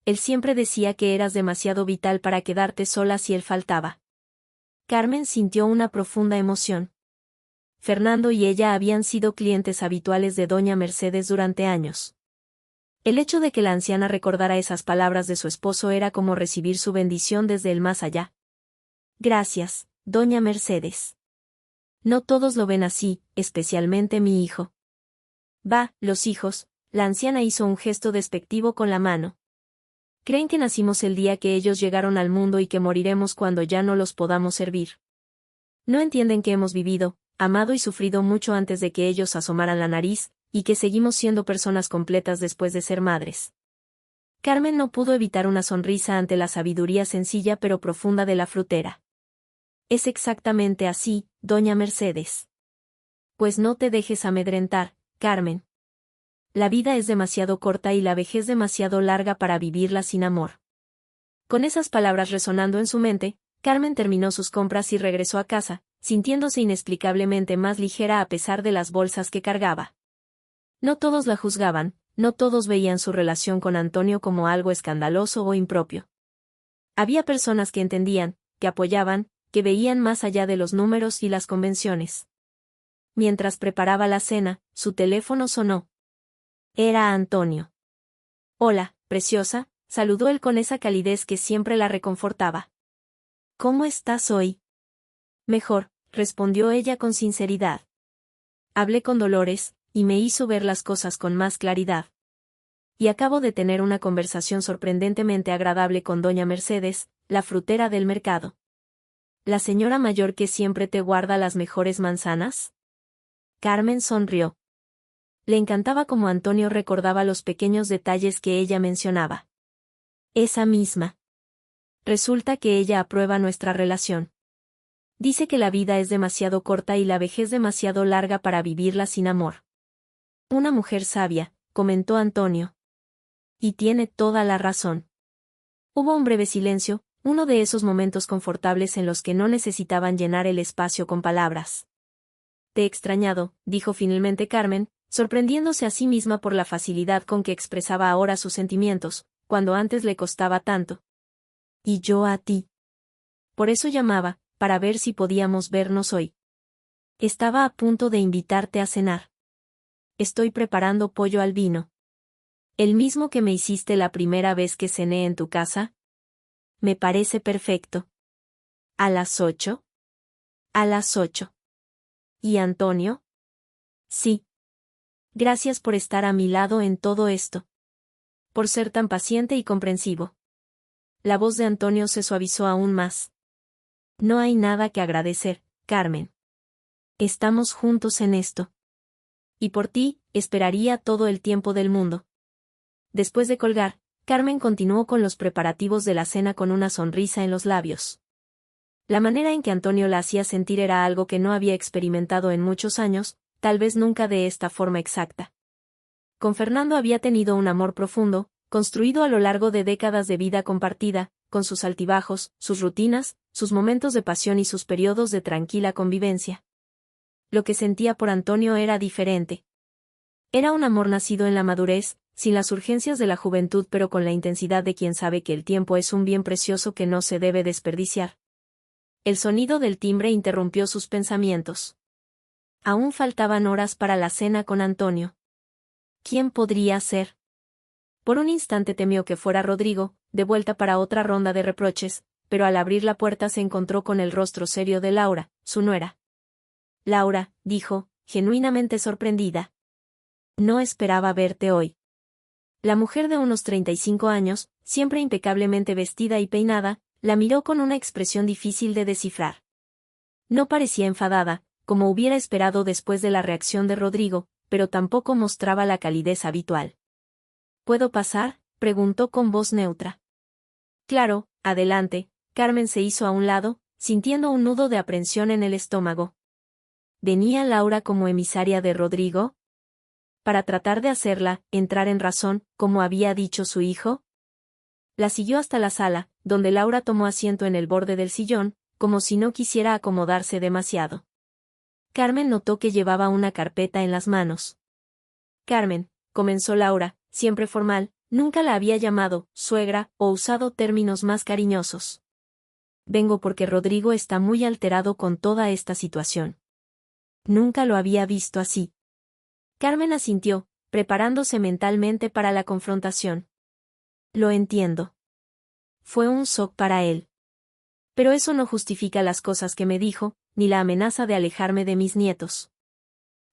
Él siempre decía que eras demasiado vital para quedarte sola si él faltaba. Carmen sintió una profunda emoción. Fernando y ella habían sido clientes habituales de doña Mercedes durante años. El hecho de que la anciana recordara esas palabras de su esposo era como recibir su bendición desde el más allá. Gracias, doña Mercedes. No todos lo ven así, especialmente mi hijo. Va, los hijos, la anciana hizo un gesto despectivo con la mano. Creen que nacimos el día que ellos llegaron al mundo y que moriremos cuando ya no los podamos servir. No entienden que hemos vivido, amado y sufrido mucho antes de que ellos asomaran la nariz, y que seguimos siendo personas completas después de ser madres. Carmen no pudo evitar una sonrisa ante la sabiduría sencilla pero profunda de la frutera. Es exactamente así, doña Mercedes. Pues no te dejes amedrentar, Carmen. La vida es demasiado corta y la vejez demasiado larga para vivirla sin amor. Con esas palabras resonando en su mente, Carmen terminó sus compras y regresó a casa, sintiéndose inexplicablemente más ligera a pesar de las bolsas que cargaba. No todos la juzgaban, no todos veían su relación con Antonio como algo escandaloso o impropio. Había personas que entendían, que apoyaban, que veían más allá de los números y las convenciones. mientras preparaba la cena, su teléfono sonó. Era Antonio. Hola, preciosa, saludó él con esa calidez que siempre la reconfortaba. ¿Cómo estás hoy? Mejor, respondió ella con sinceridad. Hablé con Dolores, y me hizo ver las cosas con más claridad. Y acabo de tener una conversación sorprendentemente agradable con doña Mercedes, la frutera del mercado. ¿La señora mayor que siempre te guarda las mejores manzanas? Carmen sonrió. Le encantaba cómo Antonio recordaba los pequeños detalles que ella mencionaba. Esa misma. Resulta que ella aprueba nuestra relación. Dice que la vida es demasiado corta y la vejez demasiado larga para vivirla sin amor. Una mujer sabia, comentó Antonio. Y tiene toda la razón. Hubo un breve silencio, uno de esos momentos confortables en los que no necesitaban llenar el espacio con palabras. Te he extrañado, dijo finalmente Carmen, sorprendiéndose a sí misma por la facilidad con que expresaba ahora sus sentimientos, cuando antes le costaba tanto. Y yo a ti. Por eso llamaba, para ver si podíamos vernos hoy. Estaba a punto de invitarte a cenar. Estoy preparando pollo al vino. ¿El mismo que me hiciste la primera vez que cené en tu casa? Me parece perfecto. ¿A las 8? A las 8. ¿Y Antonio? Sí. Gracias por estar a mi lado en todo esto. Por ser tan paciente y comprensivo. La voz de Antonio se suavizó aún más. No hay nada que agradecer, Carmen. Estamos juntos en esto. Y por ti, esperaría todo el tiempo del mundo. Después de colgar, Carmen continuó con los preparativos de la cena con una sonrisa en los labios. La manera en que Antonio la hacía sentir era algo que no había experimentado en muchos años, tal vez nunca de esta forma exacta. Con Fernando había tenido un amor profundo, construido a lo largo de décadas de vida compartida, con sus altibajos, sus rutinas, sus momentos de pasión y sus periodos de tranquila convivencia. Lo que sentía por Antonio era diferente. Era un amor nacido en la madurez, sin las urgencias de la juventud pero con la intensidad de quien sabe que el tiempo es un bien precioso que no se debe desperdiciar. El sonido del timbre interrumpió sus pensamientos. Aún faltaban horas para la cena con Antonio. ¿Quién podría ser? Por un instante temió que fuera Rodrigo, de vuelta para otra ronda de reproches, pero al abrir la puerta se encontró con el rostro serio de Laura, su nuera. Laura, dijo, genuinamente sorprendida. No esperaba verte hoy. La mujer de unos 35 años, siempre impecablemente vestida y peinada, la miró con una expresión difícil de descifrar. No parecía enfadada, como hubiera esperado después de la reacción de Rodrigo, pero tampoco mostraba la calidez habitual. ¿Puedo pasar?, preguntó con voz neutra. Claro, adelante. Carmen se hizo a un lado, sintiendo un nudo de aprensión en el estómago. ¿Venía Laura como emisaria de Rodrigo? Para tratar de hacerla entrar en razón, como había dicho su hijo. La siguió hasta la sala, donde Laura tomó asiento en el borde del sillón, como si no quisiera acomodarse demasiado. Carmen notó que llevaba una carpeta en las manos. Carmen, comenzó Laura, siempre formal, nunca la había llamado suegra o usado términos más cariñosos. Vengo porque Rodrigo está muy alterado con toda esta situación. Nunca lo había visto así. Carmen asintió, preparándose mentalmente para la confrontación. Lo entiendo. Fue un shock para él. Pero eso no justifica las cosas que me dijo, ni la amenaza de alejarme de mis nietos.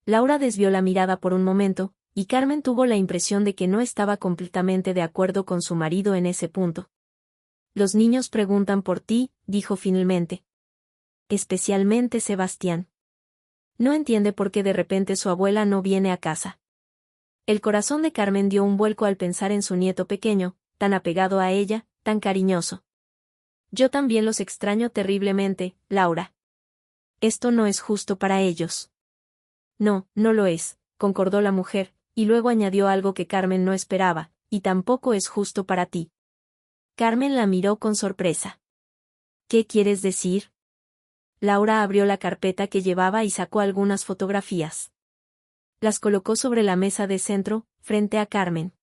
Laura desvió la mirada por un momento, y Carmen tuvo la impresión de que no estaba completamente de acuerdo con su marido en ese punto. Los niños preguntan por ti, dijo finalmente. Especialmente Sebastián. No entiende por qué de repente su abuela no viene a casa. El corazón de Carmen dio un vuelco al pensar en su nieto pequeño, tan apegado a ella, tan cariñoso. Yo también los extraño terriblemente, Laura. Esto no es justo para ellos. No, no lo es, concordó la mujer, y luego añadió algo que Carmen no esperaba, y tampoco es justo para ti. Carmen la miró con sorpresa. ¿Qué quieres decir? Laura abrió la carpeta que llevaba y sacó algunas fotografías. Las colocó sobre la mesa de centro, frente a Carmen.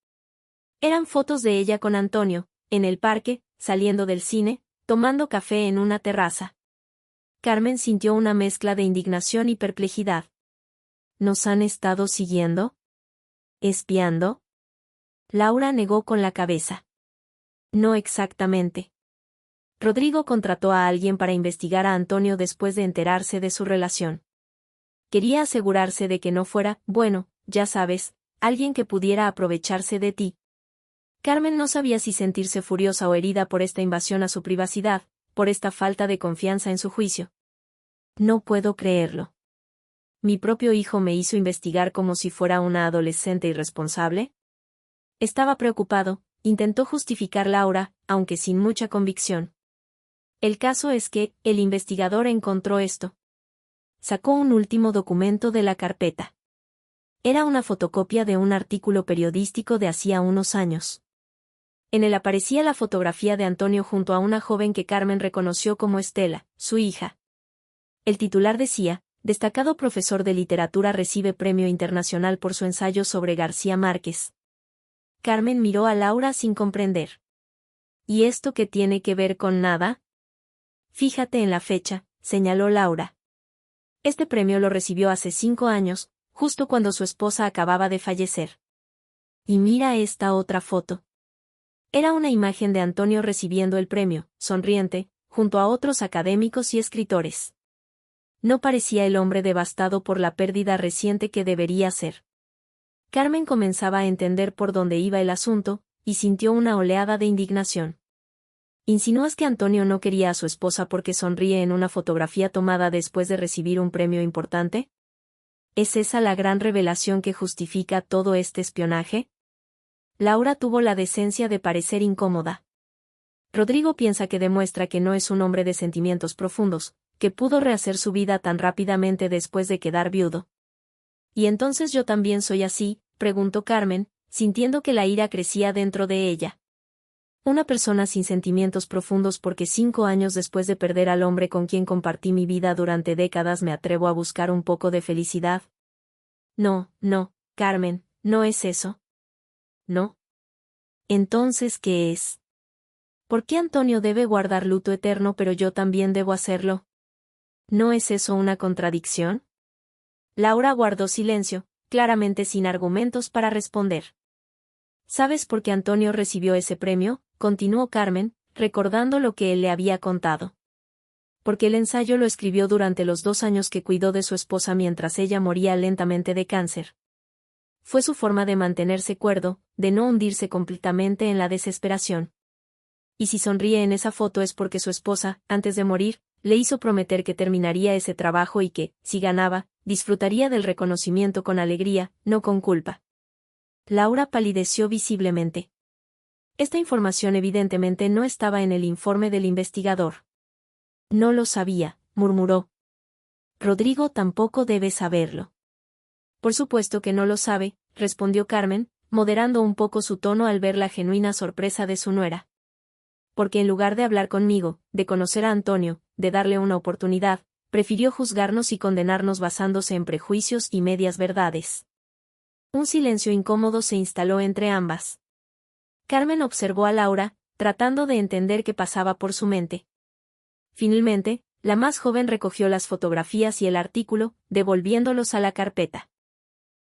Eran fotos de ella con Antonio, en el parque, saliendo del cine, tomando café en una terraza. Carmen sintió una mezcla de indignación y perplejidad. ¿Nos han estado siguiendo? ¿Espiando? Laura negó con la cabeza. No exactamente. Rodrigo contrató a alguien para investigar a Antonio después de enterarse de su relación. Quería asegurarse de que no fuera, bueno, ya sabes, alguien que pudiera aprovecharse de ti. Carmen no sabía si sentirse furiosa o herida por esta invasión a su privacidad, por esta falta de confianza en su juicio. No puedo creerlo. ¿Mi propio hijo me hizo investigar como si fuera una adolescente irresponsable? Estaba preocupado, intentó justificar Laura, aunque sin mucha convicción. El caso es que, el investigador encontró esto. Sacó un último documento de la carpeta. Era una fotocopia de un artículo periodístico de hacía unos años. En él aparecía la fotografía de Antonio junto a una joven que Carmen reconoció como Estela, su hija. El titular decía: destacado profesor de literatura recibe premio internacional por su ensayo sobre García Márquez. Carmen miró a Laura sin comprender. ¿Y esto qué tiene que ver con nada? Fíjate en la fecha, señaló Laura. Este premio lo recibió hace 5 años, justo cuando su esposa acababa de fallecer. Y mira esta otra foto. Era una imagen de Antonio recibiendo el premio, sonriente, junto a otros académicos y escritores. No parecía el hombre devastado por la pérdida reciente que debería ser. Carmen comenzaba a entender por dónde iba el asunto, y sintió una oleada de indignación. ¿Insinúas que Antonio no quería a su esposa porque sonríe en una fotografía tomada después de recibir un premio importante? ¿Es esa la gran revelación que justifica todo este espionaje? Laura tuvo la decencia de parecer incómoda. Rodrigo piensa que demuestra que no es un hombre de sentimientos profundos, que pudo rehacer su vida tan rápidamente después de quedar viudo. ¿Y entonces yo también soy así?, preguntó Carmen, sintiendo que la ira crecía dentro de ella. Una persona sin sentimientos profundos porque 5 años después de perder al hombre con quien compartí mi vida durante décadas me atrevo a buscar un poco de felicidad. No, Carmen, no es eso. ¿No? Entonces, ¿qué es? ¿Por qué Antonio debe guardar luto eterno pero yo también debo hacerlo? ¿No es eso una contradicción? Laura guardó silencio, claramente sin argumentos para responder. ¿Sabes por qué Antonio recibió ese premio?, continuó Carmen, recordando lo que él le había contado. Porque el ensayo lo escribió durante los 2 años que cuidó de su esposa mientras ella moría lentamente de cáncer. Fue su forma de mantenerse cuerdo, de no hundirse completamente en la desesperación. Y si sonríe en esa foto es porque su esposa, antes de morir, le hizo prometer que terminaría ese trabajo y que, si ganaba, disfrutaría del reconocimiento con alegría, no con culpa. Laura palideció visiblemente. Esta información evidentemente no estaba en el informe del investigador. No lo sabía, murmuró. Rodrigo tampoco debe saberlo. Por supuesto que no lo sabe, respondió Carmen, moderando un poco su tono al ver la genuina sorpresa de su nuera. Porque en lugar de hablar conmigo, de conocer a Antonio, de darle una oportunidad, prefirió juzgarnos y condenarnos basándose en prejuicios y medias verdades. Un silencio incómodo se instaló entre ambas. Carmen observó a Laura, tratando de entender qué pasaba por su mente. Finalmente, la más joven recogió las fotografías y el artículo, devolviéndolos a la carpeta.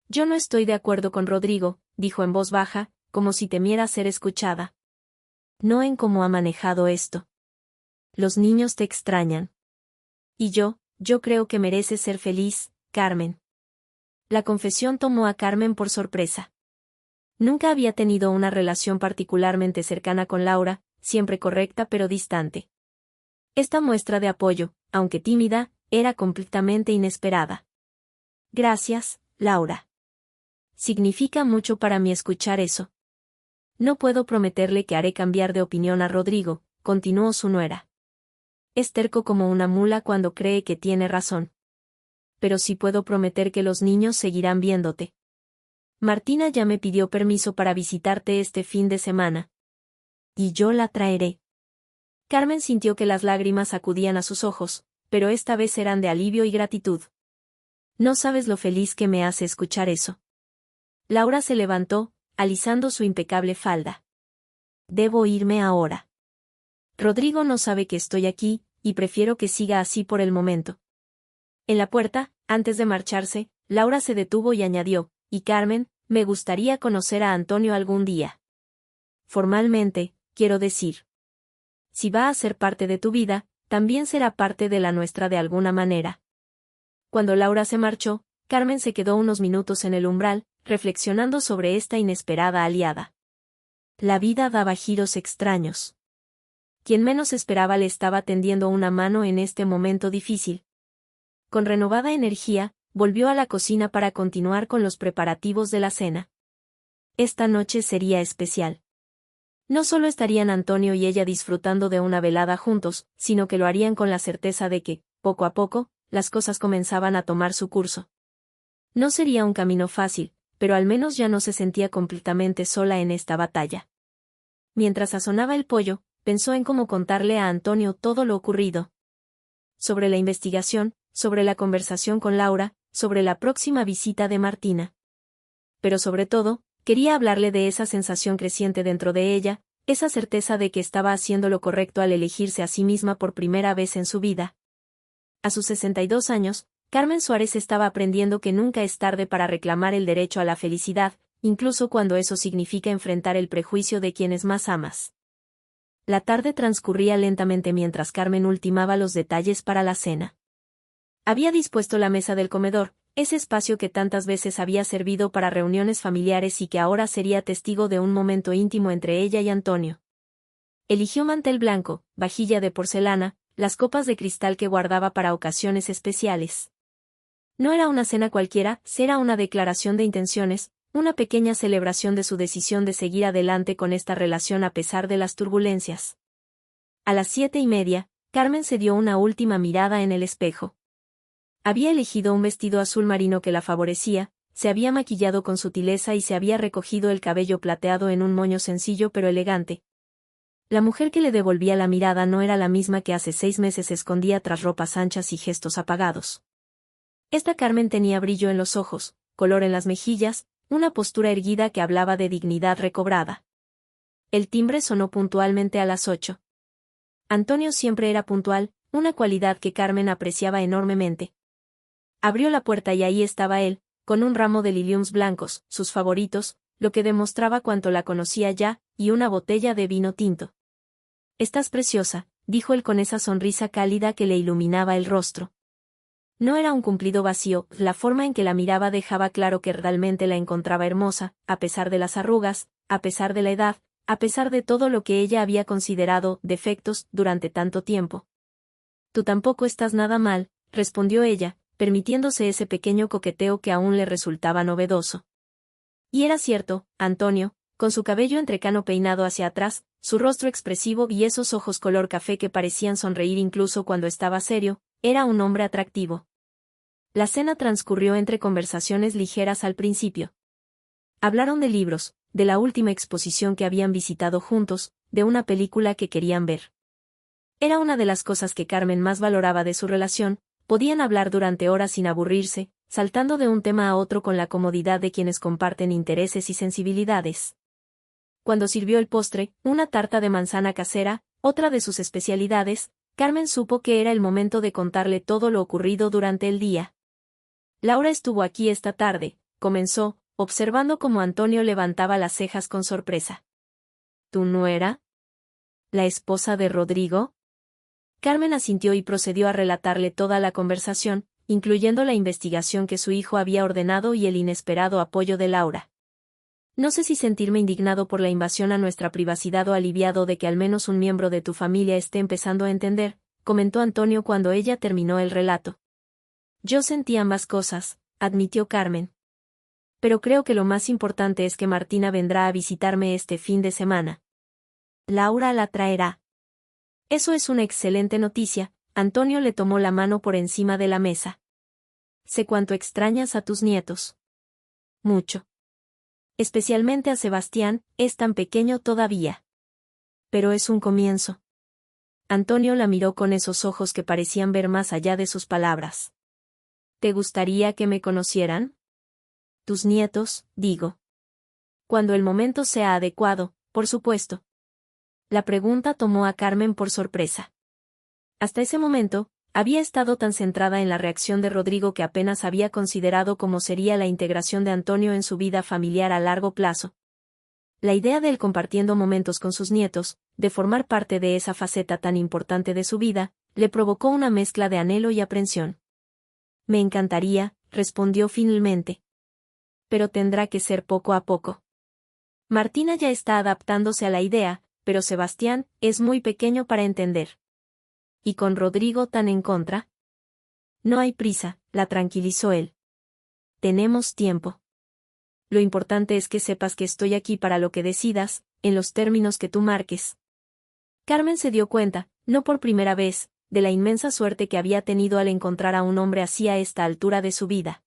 Yo no estoy de acuerdo con Rodrigo, dijo en voz baja, como si temiera ser escuchada. No en cómo ha manejado esto. Los niños te extrañan. Y yo creo que mereces ser feliz, Carmen. La confesión tomó a Carmen por sorpresa. Nunca había tenido una relación particularmente cercana con Laura, siempre correcta pero distante. Esta muestra de apoyo, aunque tímida, era completamente inesperada. Gracias, Laura. Significa mucho para mí escuchar eso. No puedo prometerle que haré cambiar de opinión a Rodrigo, continuó su nuera. Es terco como una mula cuando cree que tiene razón. Pero sí puedo prometer que los niños seguirán viéndote. Martina ya me pidió permiso para visitarte este fin de semana. Y yo la traeré. Carmen sintió que las lágrimas acudían a sus ojos, pero esta vez eran de alivio y gratitud. No sabes lo feliz que me hace escuchar eso. Laura se levantó, alisando su impecable falda. Debo irme ahora. Rodrigo no sabe que estoy aquí, y prefiero que siga así por el momento. En la puerta, antes de marcharse, Laura se detuvo y añadió, y Carmen, me gustaría conocer a Antonio algún día. Formalmente, quiero decir. Si va a ser parte de tu vida, también será parte de la nuestra de alguna manera. Cuando Laura se marchó, Carmen se quedó unos minutos en el umbral, reflexionando sobre esta inesperada aliada. La vida daba giros extraños. Quien menos esperaba le estaba tendiendo una mano en este momento difícil. Con renovada energía, volvió a la cocina para continuar con los preparativos de la cena. Esta noche sería especial. No solo estarían Antonio y ella disfrutando de una velada juntos, sino que lo harían con la certeza de que, poco a poco, las cosas comenzaban a tomar su curso. No sería un camino fácil, pero al menos ya no se sentía completamente sola en esta batalla. Mientras sazonaba el pollo, pensó en cómo contarle a Antonio todo lo ocurrido. Sobre la investigación, sobre la conversación con Laura, sobre la próxima visita de Martina. Pero sobre todo, quería hablarle de esa sensación creciente dentro de ella, esa certeza de que estaba haciendo lo correcto al elegirse a sí misma por primera vez en su vida. A sus 62 años, Carmen Suárez estaba aprendiendo que nunca es tarde para reclamar el derecho a la felicidad, incluso cuando eso significa enfrentar el prejuicio de quienes más amas. La tarde transcurría lentamente mientras Carmen ultimaba los detalles para la cena. Había dispuesto la mesa del comedor, ese espacio que tantas veces había servido para reuniones familiares y que ahora sería testigo de un momento íntimo entre ella y Antonio. Eligió mantel blanco, vajilla de porcelana, las copas de cristal que guardaba para ocasiones especiales. No era una cena cualquiera, era una declaración de intenciones, una pequeña celebración de su decisión de seguir adelante con esta relación a pesar de las turbulencias. A las 7:30, Carmen se dio una última mirada en el espejo. Había elegido un vestido azul marino que la favorecía, se había maquillado con sutileza y se había recogido el cabello plateado en un moño sencillo pero elegante. La mujer que le devolvía la mirada no era la misma que hace 6 meses se escondía tras ropas anchas y gestos apagados. Esta Carmen tenía brillo en los ojos, color en las mejillas, una postura erguida que hablaba de dignidad recobrada. El timbre sonó puntualmente a las 8. Antonio siempre era puntual, una cualidad que Carmen apreciaba enormemente. Abrió la puerta y ahí estaba él, con un ramo de liliums blancos, sus favoritos, lo que demostraba cuánto la conocía ya, y una botella de vino tinto. «Estás preciosa», dijo él con esa sonrisa cálida que le iluminaba el rostro. No era un cumplido vacío, la forma en que la miraba dejaba claro que realmente la encontraba hermosa, a pesar de las arrugas, a pesar de la edad, a pesar de todo lo que ella había considerado defectos durante tanto tiempo. «Tú tampoco estás nada mal», respondió ella, permitiéndose ese pequeño coqueteo que aún le resultaba novedoso. Y era cierto, Antonio, con su cabello entrecano peinado hacia atrás, su rostro expresivo y esos ojos color café que parecían sonreír incluso cuando estaba serio, era un hombre atractivo. La cena transcurrió entre conversaciones ligeras al principio. Hablaron de libros, de la última exposición que habían visitado juntos, de una película que querían ver. Era una de las cosas que Carmen más valoraba de su relación, podían hablar durante horas sin aburrirse, saltando de un tema a otro con la comodidad de quienes comparten intereses y sensibilidades. Cuando sirvió el postre, una tarta de manzana casera, otra de sus especialidades, Carmen supo que era el momento de contarle todo lo ocurrido durante el día. Laura estuvo aquí esta tarde, comenzó, observando cómo Antonio levantaba las cejas con sorpresa. ¿Tu nuera? ¿La esposa de Rodrigo? Carmen asintió y procedió a relatarle toda la conversación, incluyendo la investigación que su hijo había ordenado y el inesperado apoyo de Laura. No sé si sentirme indignado por la invasión a nuestra privacidad o aliviado de que al menos un miembro de tu familia esté empezando a entender, comentó Antonio cuando ella terminó el relato. Yo sentí ambas cosas, admitió Carmen. Pero creo que lo más importante es que Martina vendrá a visitarme este fin de semana. Laura la traerá. Eso es una excelente noticia, Antonio le tomó la mano por encima de la mesa. Sé cuánto extrañas a tus nietos. Mucho. Especialmente a Sebastián, es tan pequeño todavía. Pero es un comienzo. Antonio la miró con esos ojos que parecían ver más allá de sus palabras. ¿Te gustaría que me conocieran? Tus nietos, digo. Cuando el momento sea adecuado, por supuesto. La pregunta tomó a Carmen por sorpresa. Hasta ese momento, Había estado tan centrada en la reacción de Rodrigo que apenas había considerado cómo sería la integración de Antonio en su vida familiar a largo plazo. La idea de él compartiendo momentos con sus nietos, de formar parte de esa faceta tan importante de su vida, le provocó una mezcla de anhelo y aprensión. Me encantaría, respondió finalmente. Pero tendrá que ser poco a poco. Martina ya está adaptándose a la idea, pero Sebastián es muy pequeño para entender. ¿Y con Rodrigo tan en contra? No hay prisa, la tranquilizó él. Tenemos tiempo. Lo importante es que sepas que estoy aquí para lo que decidas, en los términos que tú marques. Carmen se dio cuenta, no por primera vez, de la inmensa suerte que había tenido al encontrar a un hombre así a esta altura de su vida.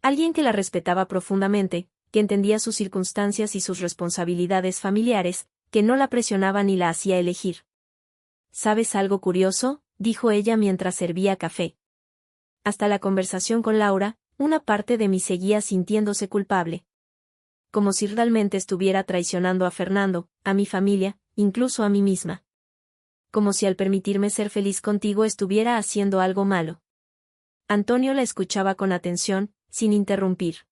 Alguien que la respetaba profundamente, que entendía sus circunstancias y sus responsabilidades familiares, que no la presionaba ni la hacía elegir. ¿Sabes algo curioso?, dijo ella mientras servía café. Hasta la conversación con Laura, una parte de mí seguía sintiéndose culpable. Como si realmente estuviera traicionando a Fernando, a mi familia, incluso a mí misma. Como si al permitirme ser feliz contigo estuviera haciendo algo malo. Antonio la escuchaba con atención, sin interrumpir.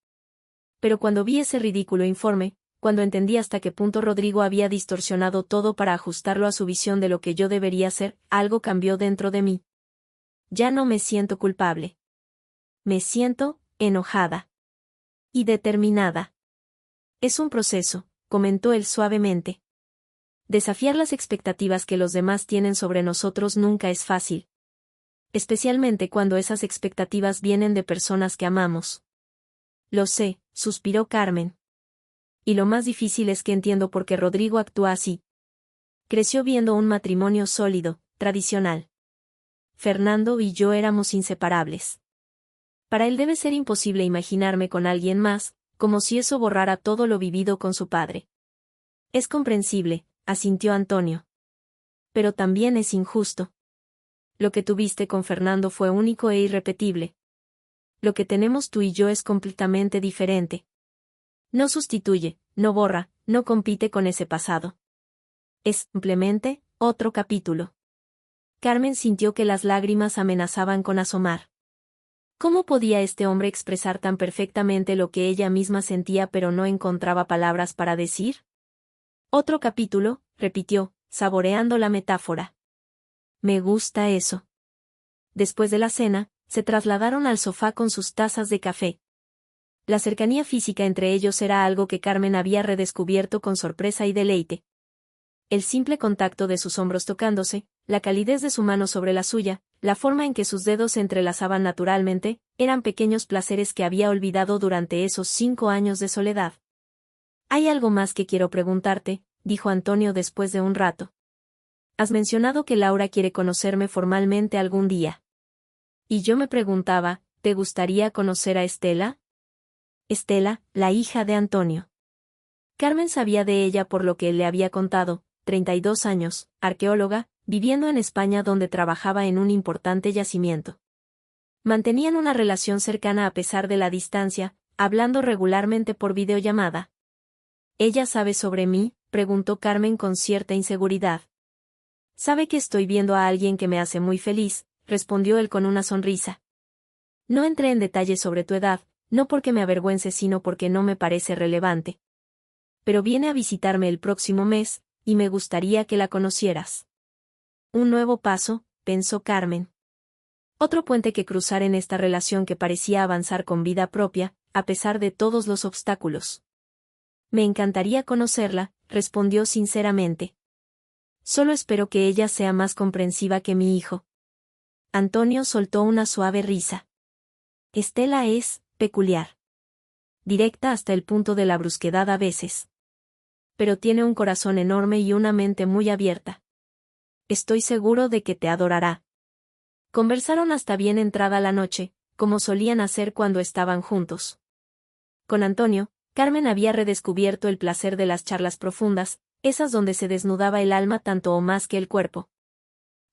Pero cuando vi ese ridículo informe, cuando entendí hasta qué punto Rodrigo había distorsionado todo para ajustarlo a su visión de lo que yo debería ser, algo cambió dentro de mí. Ya no me siento culpable. Me siento enojada. Y determinada. Es un proceso, comentó él suavemente. Desafiar las expectativas que los demás tienen sobre nosotros nunca es fácil. Especialmente cuando esas expectativas vienen de personas que amamos. Lo sé, suspiró Carmen. Y lo más difícil es que entiendo por qué Rodrigo actúa así. Creció viendo un matrimonio sólido, tradicional. Fernando y yo éramos inseparables. Para él debe ser imposible imaginarme con alguien más, como si eso borrara todo lo vivido con su padre. Es comprensible, asintió Antonio. Pero también es injusto. Lo que tuviste con Fernando fue único e irrepetible. Lo que tenemos tú y yo es completamente diferente. No sustituye, no borra, no compite con ese pasado. Es, simplemente, otro capítulo. Carmen sintió que las lágrimas amenazaban con asomar. ¿Cómo podía este hombre expresar tan perfectamente lo que ella misma sentía pero no encontraba palabras para decir? Otro capítulo, repitió, saboreando la metáfora. Me gusta eso. Después de la cena, se trasladaron al sofá con sus tazas de café. La cercanía física entre ellos era algo que Carmen había redescubierto con sorpresa y deleite. El simple contacto de sus hombros tocándose, la calidez de su mano sobre la suya, la forma en que sus dedos se entrelazaban naturalmente, eran pequeños placeres que había olvidado durante esos 5 años de soledad. Hay algo más que quiero preguntarte, dijo Antonio después de un rato. Has mencionado que Laura quiere conocerme formalmente algún día. Y yo me preguntaba, ¿te gustaría conocer a Estela? Estela, la hija de Antonio. Carmen sabía de ella por lo que él le había contado, 32 años, arqueóloga, viviendo en España donde trabajaba en un importante yacimiento. Mantenían una relación cercana a pesar de la distancia, hablando regularmente por videollamada. ¿Ella sabe sobre mí?, preguntó Carmen con cierta inseguridad. Sabe que estoy viendo a alguien que me hace muy feliz, respondió él con una sonrisa. No entré en detalles sobre tu edad, no porque me avergüence sino porque no me parece relevante. Pero viene a visitarme el próximo mes, y me gustaría que la conocieras. Un nuevo paso, pensó Carmen. Otro puente que cruzar en esta relación que parecía avanzar con vida propia, a pesar de todos los obstáculos. Me encantaría conocerla, respondió sinceramente. Solo espero que ella sea más comprensiva que mi hijo. Antonio soltó una suave risa. Estela es peculiar. Directa hasta el punto de la brusquedad a veces. Pero tiene un corazón enorme y una mente muy abierta. Estoy seguro de que te adorará. Conversaron hasta bien entrada la noche, como solían hacer cuando estaban juntos. Con Antonio, Carmen había redescubierto el placer de las charlas profundas, esas donde se desnudaba el alma tanto o más que el cuerpo.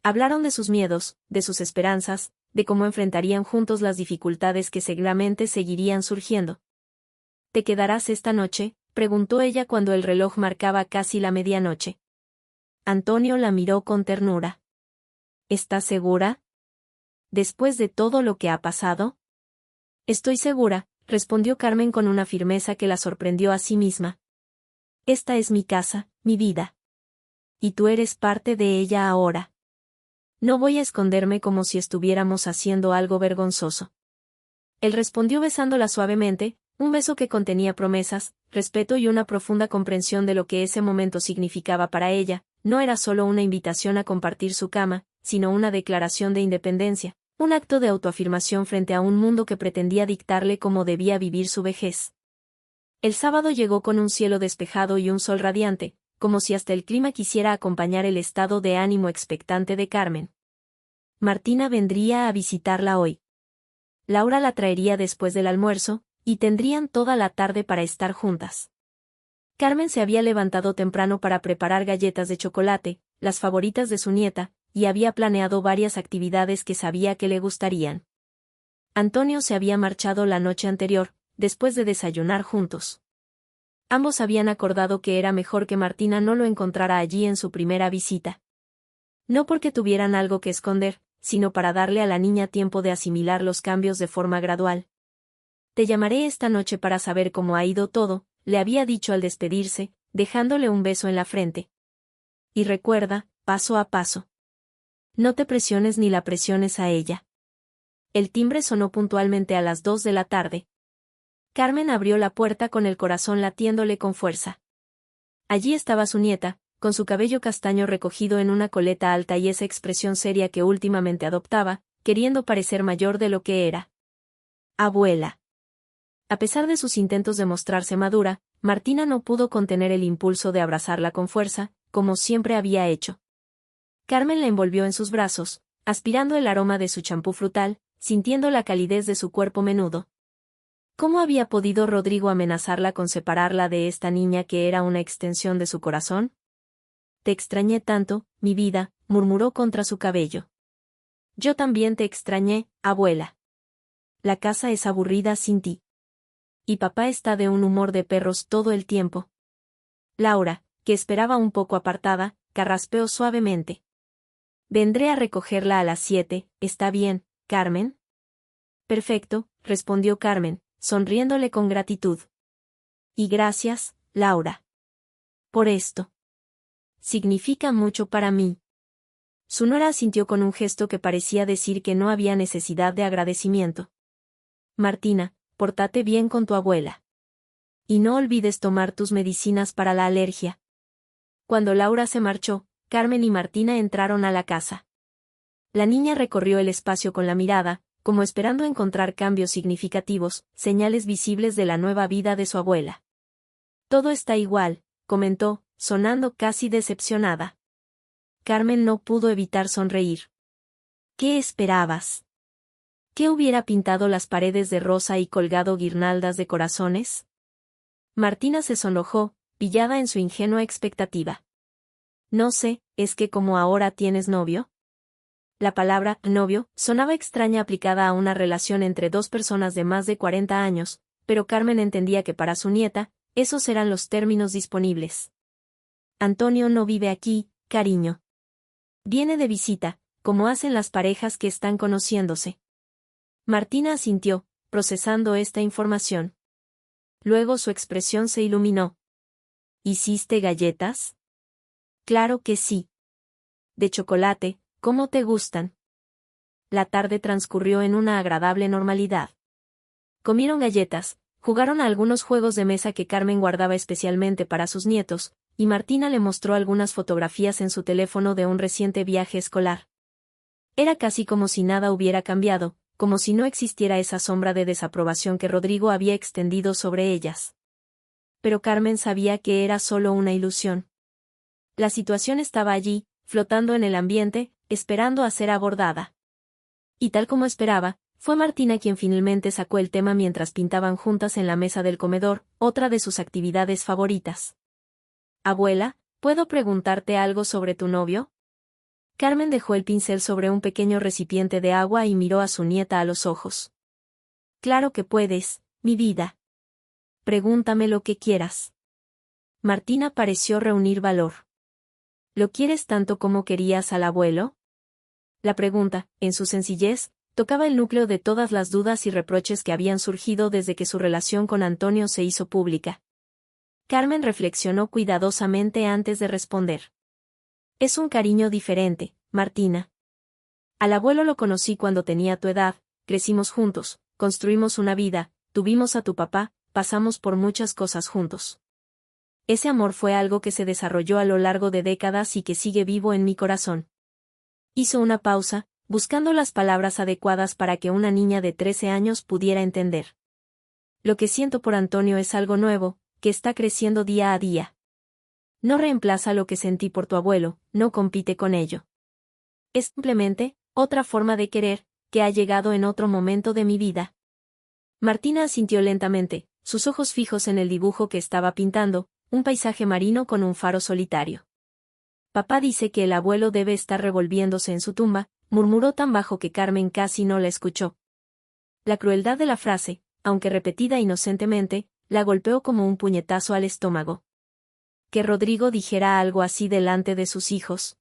Hablaron de sus miedos, de sus esperanzas, de cómo enfrentarían juntos las dificultades que seguramente seguirían surgiendo. ¿Te quedarás esta noche?, preguntó ella cuando el reloj marcaba casi la medianoche. Antonio la miró con ternura. ¿Estás segura? ¿Después de todo lo que ha pasado? Estoy segura, respondió Carmen con una firmeza que la sorprendió a sí misma. Esta es mi casa, mi vida. Y tú eres parte de ella ahora. No voy a esconderme como si estuviéramos haciendo algo vergonzoso. Él respondió besándola suavemente, un beso que contenía promesas, respeto y una profunda comprensión de lo que ese momento significaba para ella. No era solo una invitación a compartir su cama, sino una declaración de independencia, un acto de autoafirmación frente a un mundo que pretendía dictarle cómo debía vivir su vejez. El sábado llegó con un cielo despejado y un sol radiante, como si hasta el clima quisiera acompañar el estado de ánimo expectante de Carmen. Martina vendría a visitarla hoy. Laura la traería después del almuerzo, y tendrían toda la tarde para estar juntas. Carmen se había levantado temprano para preparar galletas de chocolate, las favoritas de su nieta, y había planeado varias actividades que sabía que le gustarían. Antonio se había marchado la noche anterior, después de desayunar juntos. Ambos habían acordado que era mejor que Martina no lo encontrara allí en su primera visita. No porque tuvieran algo que esconder, sino para darle a la niña tiempo de asimilar los cambios de forma gradual. Te llamaré esta noche para saber cómo ha ido todo, le había dicho al despedirse, dejándole un beso en la frente. Y recuerda, paso a paso. No te presiones ni la presiones a ella. El timbre sonó puntualmente a las 2 de la tarde. Carmen abrió la puerta con el corazón latiéndole con fuerza. Allí estaba su nieta, con su cabello castaño recogido en una coleta alta y esa expresión seria que últimamente adoptaba, queriendo parecer mayor de lo que era. Abuela. A pesar de sus intentos de mostrarse madura, Martina no pudo contener el impulso de abrazarla con fuerza, como siempre había hecho. Carmen la envolvió en sus brazos, aspirando el aroma de su champú frutal, sintiendo la calidez de su cuerpo menudo. ¿Cómo había podido Rodrigo amenazarla con separarla de esta niña que era una extensión de su corazón? Te extrañé tanto, mi vida, murmuró contra su cabello. Yo también te extrañé, abuela. La casa es aburrida sin ti. Y papá está de un humor de perros todo el tiempo. Laura, que esperaba un poco apartada, carraspeó suavemente. Vendré a recogerla a las 7, ¿está bien, Carmen? Perfecto, respondió Carmen, sonriéndole con gratitud. Y gracias, Laura. Por esto. Significa mucho para mí. Su nuera asintió con un gesto que parecía decir que no había necesidad de agradecimiento. Martina, pórtate bien con tu abuela. Y no olvides tomar tus medicinas para la alergia. Cuando Laura se marchó, Carmen y Martina entraron a la casa. La niña recorrió el espacio con la mirada, como esperando encontrar cambios significativos, señales visibles de la nueva vida de su abuela. Todo está igual, comentó, sonando casi decepcionada. Carmen no pudo evitar sonreír. ¿Qué esperabas? ¿Que hubiera pintado las paredes de rosa y colgado guirnaldas de corazones? Martina se sonrojó, pillada en su ingenua expectativa. No sé, ¿es que como ahora tienes novio? La palabra novio sonaba extraña aplicada a una relación entre dos personas de más de 40 años, pero Carmen entendía que para su nieta, esos eran los términos disponibles. Antonio no vive aquí, cariño. Viene de visita, como hacen las parejas que están conociéndose. Martina asintió, procesando esta información. Luego su expresión se iluminó. ¿Hiciste galletas? Claro que sí. De chocolate, ¿cómo te gustan? La tarde transcurrió en una agradable normalidad. Comieron galletas, jugaron a algunos juegos de mesa que Carmen guardaba especialmente para sus nietos, y Martina le mostró algunas fotografías en su teléfono de un reciente viaje escolar. Era casi como si nada hubiera cambiado, como si no existiera esa sombra de desaprobación que Rodrigo había extendido sobre ellas. Pero Carmen sabía que era solo una ilusión. La situación estaba allí, flotando en el ambiente, esperando a ser abordada. Y tal como esperaba, fue Martina quien finalmente sacó el tema mientras pintaban juntas en la mesa del comedor, otra de sus actividades favoritas. Abuela, ¿puedo preguntarte algo sobre tu novio? Carmen dejó el pincel sobre un pequeño recipiente de agua y miró a su nieta a los ojos. Claro que puedes, mi vida. Pregúntame lo que quieras. Martina pareció reunir valor. ¿Lo quieres tanto como querías al abuelo? La pregunta, en su sencillez, tocaba el núcleo de todas las dudas y reproches que habían surgido desde que su relación con Antonio se hizo pública. Carmen reflexionó cuidadosamente antes de responder. Es un cariño diferente, Martina. Al abuelo lo conocí cuando tenía tu edad, crecimos juntos, construimos una vida, tuvimos a tu papá, pasamos por muchas cosas juntos. Ese amor fue algo que se desarrolló a lo largo de décadas y que sigue vivo en mi corazón. Hizo una pausa, buscando las palabras adecuadas para que una niña de 13 años pudiera entender. Lo que siento por Antonio es algo nuevo, que está creciendo día a día. No reemplaza lo que sentí por tu abuelo, no compite con ello. Es simplemente otra forma de querer, que ha llegado en otro momento de mi vida. Martina asintió lentamente, sus ojos fijos en el dibujo que estaba pintando, un paisaje marino con un faro solitario. Papá dice que el abuelo debe estar revolviéndose en su tumba, murmuró tan bajo que Carmen casi no la escuchó. La crueldad de la frase, aunque repetida inocentemente, la golpeó como un puñetazo al estómago. Que Rodrigo dijera algo así delante de sus hijos.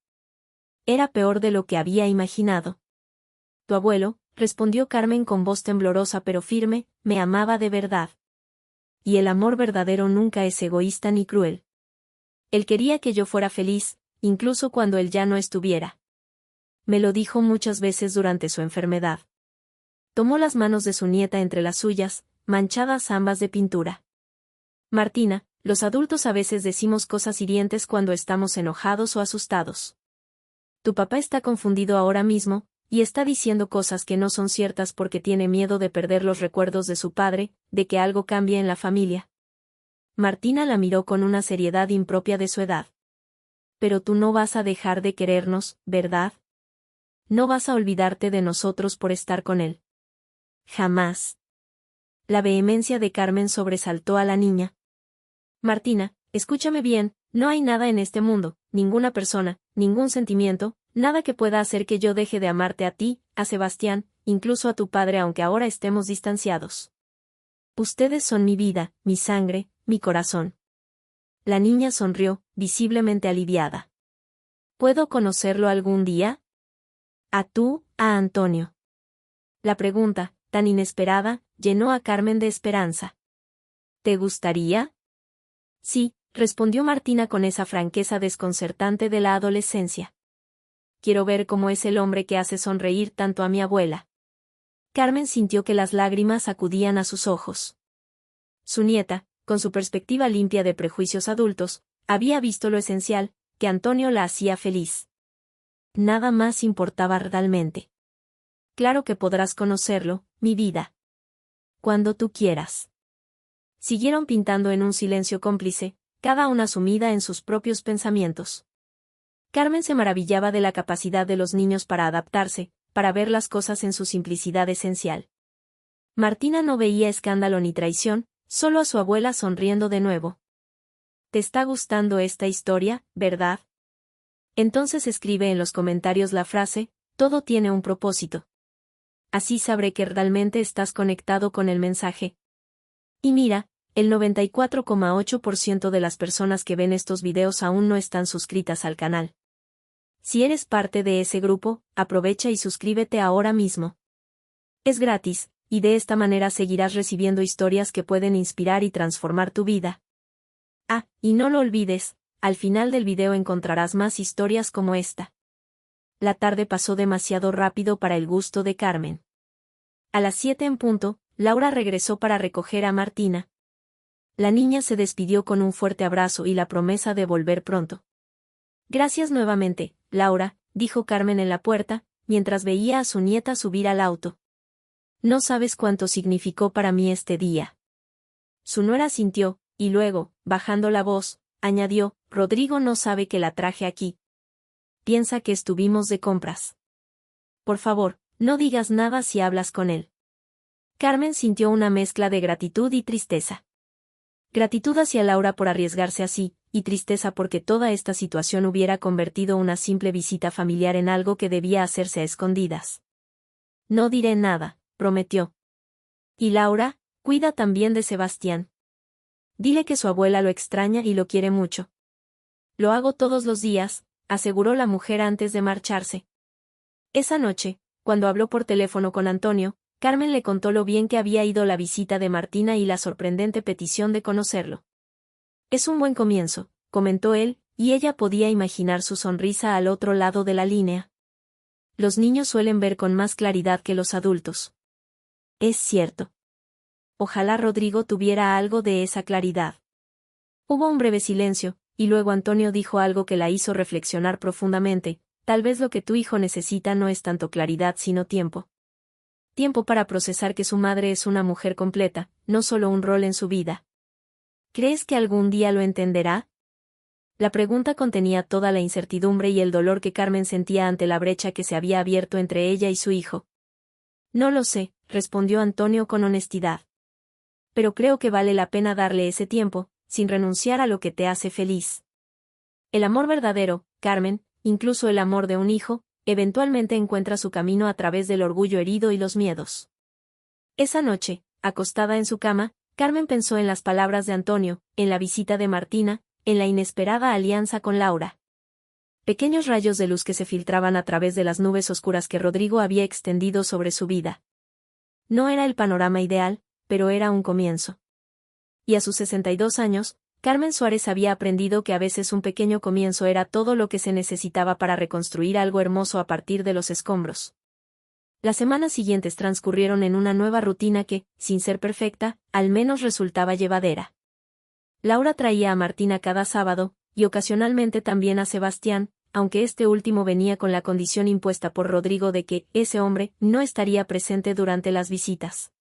Era peor de lo que había imaginado. Tu abuelo, respondió Carmen con voz temblorosa pero firme, me amaba de verdad. Y el amor verdadero nunca es egoísta ni cruel. Él quería que yo fuera feliz, incluso cuando él ya no estuviera. Me lo dijo muchas veces durante su enfermedad. Tomó las manos de su nieta entre las suyas, manchadas ambas de pintura. Martina, los adultos a veces decimos cosas hirientes cuando estamos enojados o asustados. Tu papá está confundido ahora mismo, y está diciendo cosas que no son ciertas porque tiene miedo de perder los recuerdos de su padre, de que algo cambie en la familia. Martina la miró con una seriedad impropia de su edad. Pero tú no vas a dejar de querernos, ¿verdad? No vas a olvidarte de nosotros por estar con él. Jamás. La vehemencia de Carmen sobresaltó a la niña. Martina, escúchame bien, no hay nada en este mundo, ninguna persona, ningún sentimiento, nada que pueda hacer que yo deje de amarte a ti, a Sebastián, incluso a tu padre aunque ahora estemos distanciados. Ustedes son mi vida, mi sangre, mi corazón. La niña sonrió, visiblemente aliviada. ¿Puedo conocerlo algún día? A Antonio. La pregunta, tan inesperada, llenó a Carmen de esperanza. ¿Te gustaría? Sí, respondió Martina con esa franqueza desconcertante de la adolescencia. Quiero ver cómo es el hombre que hace sonreír tanto a mi abuela. Carmen sintió que las lágrimas acudían a sus ojos. Su nieta, con su perspectiva limpia de prejuicios adultos, había visto lo esencial, que Antonio la hacía feliz. Nada más importaba realmente. Claro que podrás conocerlo, mi vida. Cuando tú quieras. Siguieron pintando en un silencio cómplice, cada una sumida en sus propios pensamientos. Carmen se maravillaba de la capacidad de los niños para adaptarse, para ver las cosas en su simplicidad esencial. Martina no veía escándalo ni traición, solo a su abuela sonriendo de nuevo. ¿Te está gustando esta historia, verdad? Entonces escribe en los comentarios la frase, todo tiene un propósito. Así sabré que realmente estás conectado con el mensaje. Y mira, el 94,8% de las personas que ven estos videos aún no están suscritas al canal. Si eres parte de ese grupo, aprovecha y suscríbete ahora mismo. Es gratis, y de esta manera seguirás recibiendo historias que pueden inspirar y transformar tu vida. Y no lo olvides, al final del video encontrarás más historias como esta. La tarde pasó demasiado rápido para el gusto de Carmen. A las 7 en punto, Laura regresó para recoger a Martina. La niña se despidió con un fuerte abrazo y la promesa de volver pronto. Gracias nuevamente, Laura, dijo Carmen en la puerta, mientras veía a su nieta subir al auto. No sabes cuánto significó para mí este día. Su nuera sintió, y luego, bajando la voz, añadió, Rodrigo no sabe que la traje aquí. Piensa que estuvimos de compras. Por favor, no digas nada si hablas con él. Carmen sintió una mezcla de gratitud y tristeza. Gratitud hacia Laura por arriesgarse así, y tristeza porque toda esta situación hubiera convertido una simple visita familiar en algo que debía hacerse a escondidas. No diré nada, prometió. Y Laura, cuida también de Sebastián. Dile que su abuela lo extraña y lo quiere mucho. Lo hago todos los días, aseguró la mujer antes de marcharse. Esa noche, Cuando habló por teléfono con Antonio, Carmen le contó lo bien que había ido la visita de Martina y la sorprendente petición de conocerlo. Es un buen comienzo, comentó él, y ella podía imaginar su sonrisa al otro lado de la línea. Los niños suelen ver con más claridad que los adultos. Es cierto. Ojalá Rodrigo tuviera algo de esa claridad. Hubo un breve silencio, y luego Antonio dijo algo que la hizo reflexionar profundamente: tal vez lo que tu hijo necesita no es tanto claridad sino tiempo. Tiempo para procesar que su madre es una mujer completa, no solo un rol en su vida. ¿Crees que algún día lo entenderá? La pregunta contenía toda la incertidumbre y el dolor que Carmen sentía ante la brecha que se había abierto entre ella y su hijo. No lo sé, respondió Antonio con honestidad. Pero creo que vale la pena darle ese tiempo, sin renunciar a lo que te hace feliz. El amor verdadero, Carmen, incluso el amor de un hijo, eventualmente encuentra su camino a través del orgullo herido y los miedos. Esa noche, acostada en su cama, Carmen pensó en las palabras de Antonio, en la visita de Martina, en la inesperada alianza con Laura. Pequeños rayos de luz que se filtraban a través de las nubes oscuras que Rodrigo había extendido sobre su vida. No era el panorama ideal, pero era un comienzo. Y a sus 62 años, Carmen Suárez había aprendido que a veces un pequeño comienzo era todo lo que se necesitaba para reconstruir algo hermoso a partir de los escombros. Las semanas siguientes transcurrieron en una nueva rutina que, sin ser perfecta, al menos resultaba llevadera. Laura traía a Martina cada sábado, y ocasionalmente también a Sebastián, aunque este último venía con la condición impuesta por Rodrigo de que ese hombre no estaría presente durante las visitas.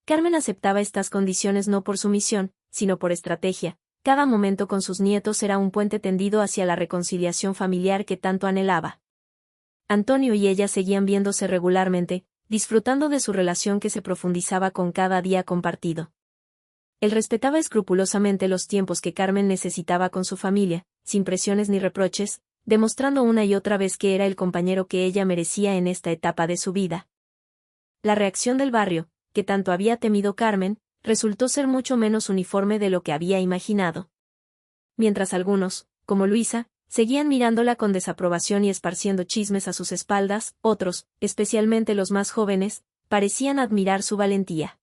Carmen aceptaba estas condiciones no por sumisión, sino por estrategia. Cada momento con sus nietos era un puente tendido hacia la reconciliación familiar que tanto anhelaba. Antonio y ella seguían viéndose regularmente, disfrutando de su relación que se profundizaba con cada día compartido. Él respetaba escrupulosamente los tiempos que Carmen necesitaba con su familia, sin presiones ni reproches, demostrando una y otra vez que era el compañero que ella merecía en esta etapa de su vida. La reacción del barrio, que tanto había temido Carmen, resultó ser mucho menos uniforme de lo que había imaginado. Mientras algunos, como Luisa, seguían mirándola con desaprobación y esparciendo chismes a sus espaldas, otros, especialmente los más jóvenes, parecían admirar su valentía.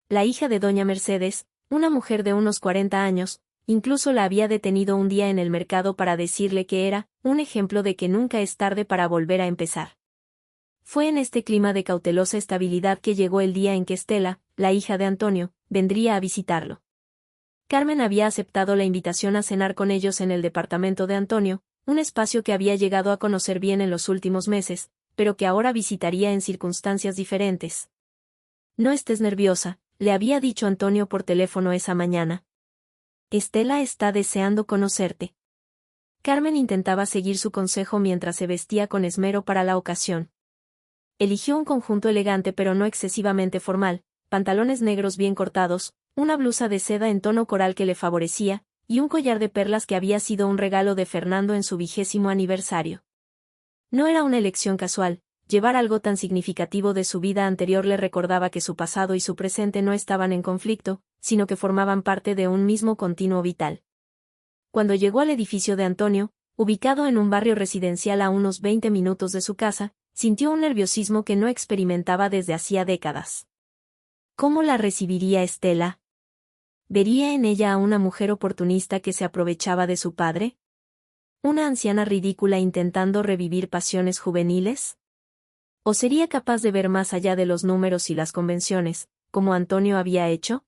La hija de doña Mercedes, una mujer de unos 40 años, incluso la había detenido un día en el mercado para decirle que era un ejemplo de que nunca es tarde para volver a empezar. Fue en este clima de cautelosa estabilidad que llegó el día en que Estela, la hija de Antonio, vendría a visitarlo. Carmen había aceptado la invitación a cenar con ellos en el departamento de Antonio, un espacio que había llegado a conocer bien en los últimos meses, pero que ahora visitaría en circunstancias diferentes. No estés nerviosa, le había dicho Antonio por teléfono esa mañana. Estela está deseando conocerte. Carmen intentaba seguir su consejo mientras se vestía con esmero para la ocasión. Eligió un conjunto elegante pero no excesivamente formal, pantalones negros bien cortados, una blusa de seda en tono coral que le favorecía, y un collar de perlas que había sido un regalo de Fernando en su 20º aniversario. No era una elección casual, llevar algo tan significativo de su vida anterior le recordaba que su pasado y su presente no estaban en conflicto, sino que formaban parte de un mismo continuo vital. Cuando llegó al edificio de Antonio, ubicado en un barrio residencial a unos 20 minutos de su casa, sintió un nerviosismo que no experimentaba desde hacía décadas. ¿Cómo la recibiría Estela? ¿Vería en ella a una mujer oportunista que se aprovechaba de su padre? ¿Una anciana ridícula intentando revivir pasiones juveniles? ¿O sería capaz de ver más allá de los números y las convenciones, como Antonio había hecho?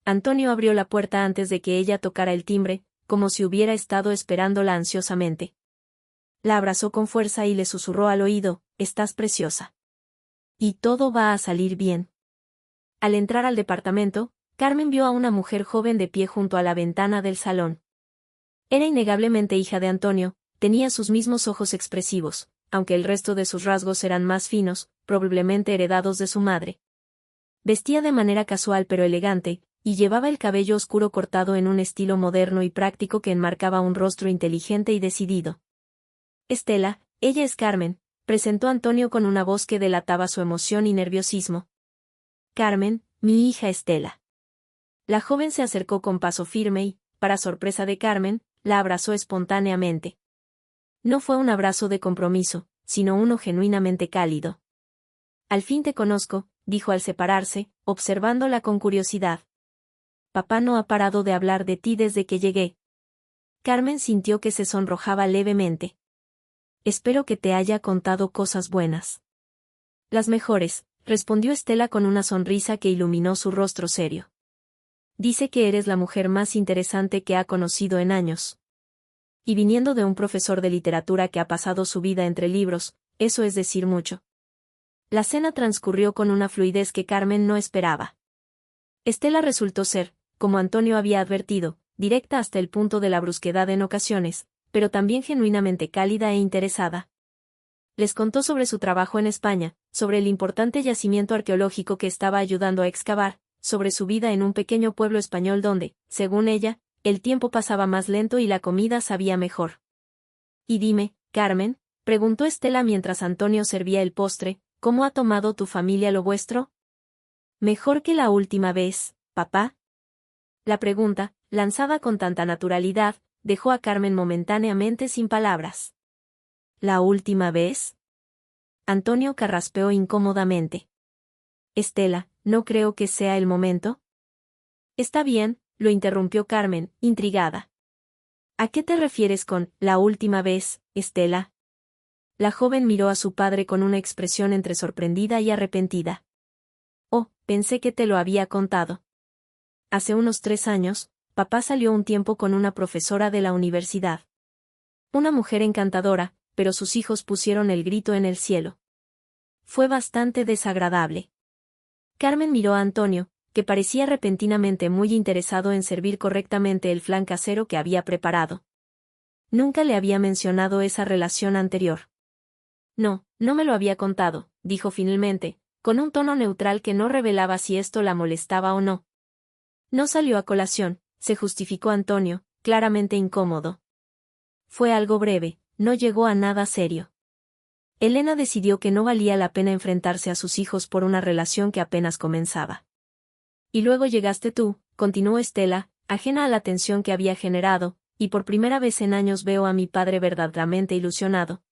Antonio abrió la puerta antes de que ella tocara el timbre, como si hubiera estado esperándola ansiosamente. La abrazó con fuerza y le susurró al oído: «Estás preciosa. Y todo va a salir bien». Al entrar al departamento, Carmen vio a una mujer joven de pie junto a la ventana del salón. Era innegablemente hija de Antonio, tenía sus mismos ojos expresivos, aunque el resto de sus rasgos eran más finos, probablemente heredados de su madre. Vestía de manera casual pero elegante, y llevaba el cabello oscuro cortado en un estilo moderno y práctico que enmarcaba un rostro inteligente y decidido. Estela, ella es Carmen, presentó Antonio con una voz que delataba su emoción y nerviosismo. Carmen, mi hija Estela. La joven se acercó con paso firme y, para sorpresa de Carmen, la abrazó espontáneamente. No fue un abrazo de compromiso, sino uno genuinamente cálido. Al fin te conozco, dijo al separarse, observándola con curiosidad. Papá no ha parado de hablar de ti desde que llegué. Carmen sintió que se sonrojaba levemente. Espero que te haya contado cosas buenas. Las mejores, respondió Estela con una sonrisa que iluminó su rostro serio. Dice que eres la mujer más interesante que ha conocido en años. Y viniendo de un profesor de literatura que ha pasado su vida entre libros, eso es decir mucho. La cena transcurrió con una fluidez que Carmen no esperaba. Estela resultó ser, como Antonio había advertido, directa hasta el punto de la brusquedad en ocasiones, pero también genuinamente cálida e interesada. Les contó sobre su trabajo en España, sobre el importante yacimiento arqueológico que estaba ayudando a excavar, sobre su vida en un pequeño pueblo español donde, según ella, el tiempo pasaba más lento y la comida sabía mejor. Y dime, Carmen, preguntó Estela mientras Antonio servía el postre, ¿cómo ha tomado tu familia lo vuestro? Mejor que la última vez, papá. La pregunta, lanzada con tanta naturalidad, dejó a Carmen momentáneamente sin palabras. ¿La última vez? Antonio carraspeó incómodamente. Estela, ¿no creo que sea el momento? Está bien, lo interrumpió Carmen, intrigada. ¿A qué te refieres con la última vez, Estela? La joven miró a su padre con una expresión entre sorprendida y arrepentida. Oh, pensé que te lo había contado. Hace unos 3 años, papá salió un tiempo con una profesora de la universidad. Una mujer encantadora, pero sus hijos pusieron el grito en el cielo. Fue bastante desagradable. Carmen miró a Antonio, que parecía repentinamente muy interesado en servir correctamente el flan casero que había preparado. Nunca le había mencionado esa relación anterior. No, no me lo había contado, dijo finalmente, con un tono neutral que no revelaba si esto la molestaba o no. No salió a colación, se justificó Antonio, claramente incómodo. Fue algo breve, no llegó a nada serio. Elena decidió que no valía la pena enfrentarse a sus hijos por una relación que apenas comenzaba. Y luego llegaste tú, continuó Estela, ajena a la tensión que había generado, y por primera vez en años veo a mi padre verdaderamente ilusionado.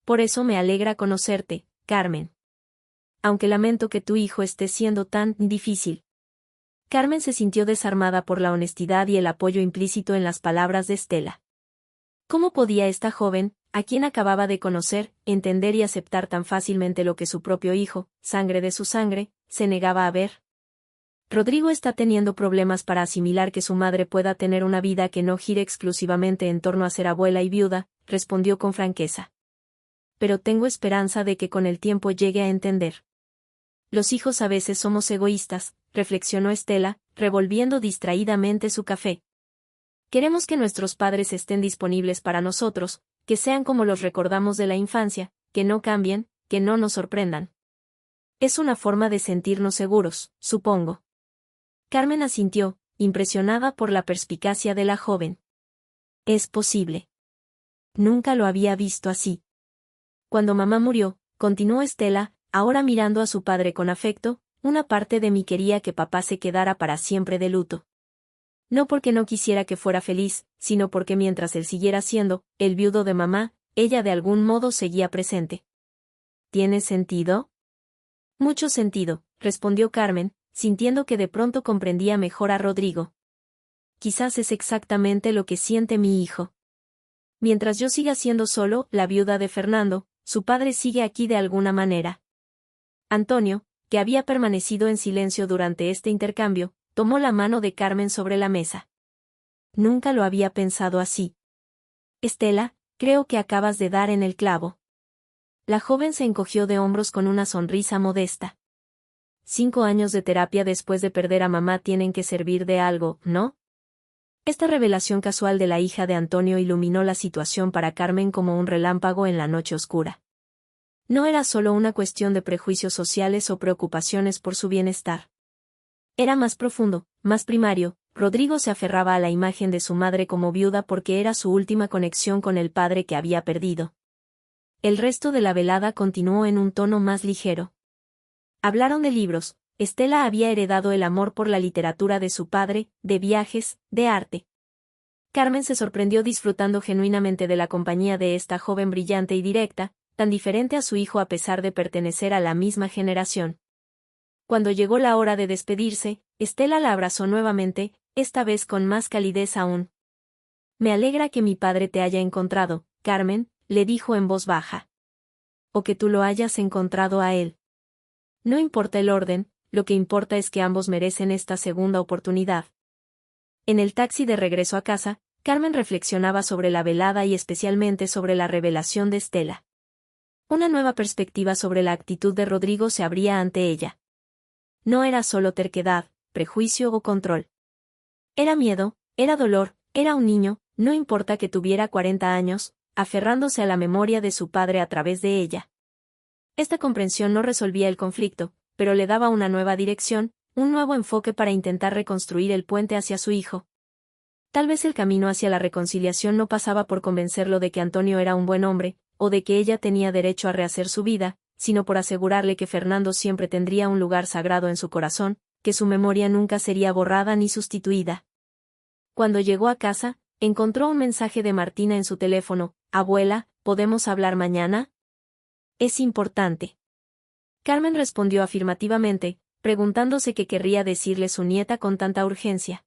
Por eso me alegra conocerte, Carmen. Aunque lamento que tu hijo esté siendo tan difícil. Carmen se sintió desarmada por la honestidad y el apoyo implícito en las palabras de Estela. ¿Cómo podía esta joven, a quien acababa de conocer, entender y aceptar tan fácilmente lo que su propio hijo, sangre de su sangre, se negaba a ver? Rodrigo está teniendo problemas para asimilar que su madre pueda tener una vida que no gire exclusivamente en torno a ser abuela y viuda, respondió con franqueza. Pero tengo esperanza de que con el tiempo llegue a entender. Los hijos a veces somos egoístas, reflexionó Estela, revolviendo distraídamente su café. Queremos que nuestros padres estén disponibles para nosotros, que sean como los recordamos de la infancia, que no cambien, que no nos sorprendan. Es una forma de sentirnos seguros, supongo. Carmen asintió, impresionada por la perspicacia de la joven. Es posible. Nunca lo había visto así. Cuando mamá murió, continuó Estela, ahora mirando a su padre con afecto, una parte de mí quería que papá se quedara para siempre de luto. No porque no quisiera que fuera feliz, sino porque mientras él siguiera siendo el viudo de mamá, ella de algún modo seguía presente. ¿Tiene sentido? Mucho sentido, respondió Carmen, sintiendo que de pronto comprendía mejor a Rodrigo. Quizás es exactamente lo que siente mi hijo. Mientras yo siga siendo solo la viuda de Fernando, su padre sigue aquí de alguna manera. Antonio, que había permanecido en silencio durante este intercambio, tomó la mano de Carmen sobre la mesa. Nunca lo había pensado así. Estela, creo que acabas de dar en el clavo. La joven se encogió de hombros con una sonrisa modesta. 5 años de terapia después de perder a mamá tienen que servir de algo, ¿no? Esta revelación casual de la hija de Antonio iluminó la situación para Carmen como un relámpago en la noche oscura. No era solo una cuestión de prejuicios sociales o preocupaciones por su bienestar. Era más profundo, más primario. Rodrigo se aferraba a la imagen de su madre como viuda porque era su última conexión con el padre que había perdido. El resto de la velada continuó en un tono más ligero. Hablaron de libros. Estela había heredado el amor por la literatura de su padre, de viajes, de arte. Carmen se sorprendió disfrutando genuinamente de la compañía de esta joven brillante y directa, tan diferente a su hijo a pesar de pertenecer a la misma generación. Cuando llegó la hora de despedirse, Estela la abrazó nuevamente, esta vez con más calidez aún. Me alegra que mi padre te haya encontrado, Carmen, le dijo en voz baja. O que tú lo hayas encontrado a él. No importa el orden, lo que importa es que ambos merecen esta segunda oportunidad. En el taxi de regreso a casa, Carmen reflexionaba sobre la velada y especialmente sobre la revelación de Estela. Una nueva perspectiva sobre la actitud de Rodrigo se abría ante ella. No era solo terquedad, prejuicio o control. Era miedo, era dolor, era un niño, no importa que tuviera 40 años, aferrándose a la memoria de su padre a través de ella. Esta comprensión no resolvía el conflicto, pero le daba una nueva dirección, un nuevo enfoque para intentar reconstruir el puente hacia su hijo. Tal vez el camino hacia la reconciliación no pasaba por convencerlo de que Antonio era un buen hombre, o de que ella tenía derecho a rehacer su vida, sino por asegurarle que Fernando siempre tendría un lugar sagrado en su corazón, que su memoria nunca sería borrada ni sustituida. Cuando llegó a casa, encontró un mensaje de Martina en su teléfono: «Abuela, ¿podemos hablar mañana? Es importante». Carmen respondió afirmativamente, preguntándose qué querría decirle su nieta con tanta urgencia.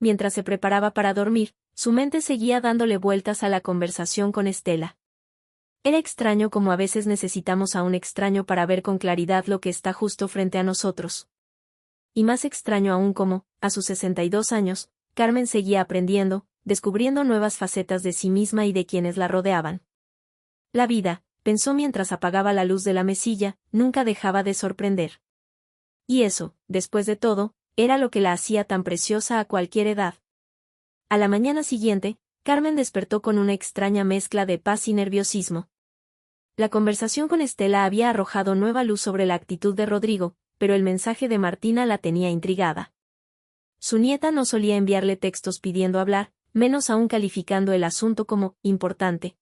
Mientras se preparaba para dormir, su mente seguía dándole vueltas a la conversación con Estela. Era extraño como a veces necesitamos a un extraño para ver con claridad lo que está justo frente a nosotros. Y más extraño aún como, a sus 62 años, Carmen seguía aprendiendo, descubriendo nuevas facetas de sí misma y de quienes la rodeaban. La vida, pensó mientras apagaba la luz de la mesilla, nunca dejaba de sorprender. Y eso, después de todo, era lo que la hacía tan preciosa a cualquier edad. A la mañana siguiente, Carmen despertó con una extraña mezcla de paz y nerviosismo. La conversación con Estela había arrojado nueva luz sobre la actitud de Rodrigo, pero el mensaje de Martina la tenía intrigada. Su nieta no solía enviarle textos pidiendo hablar, menos aún calificando el asunto como importante.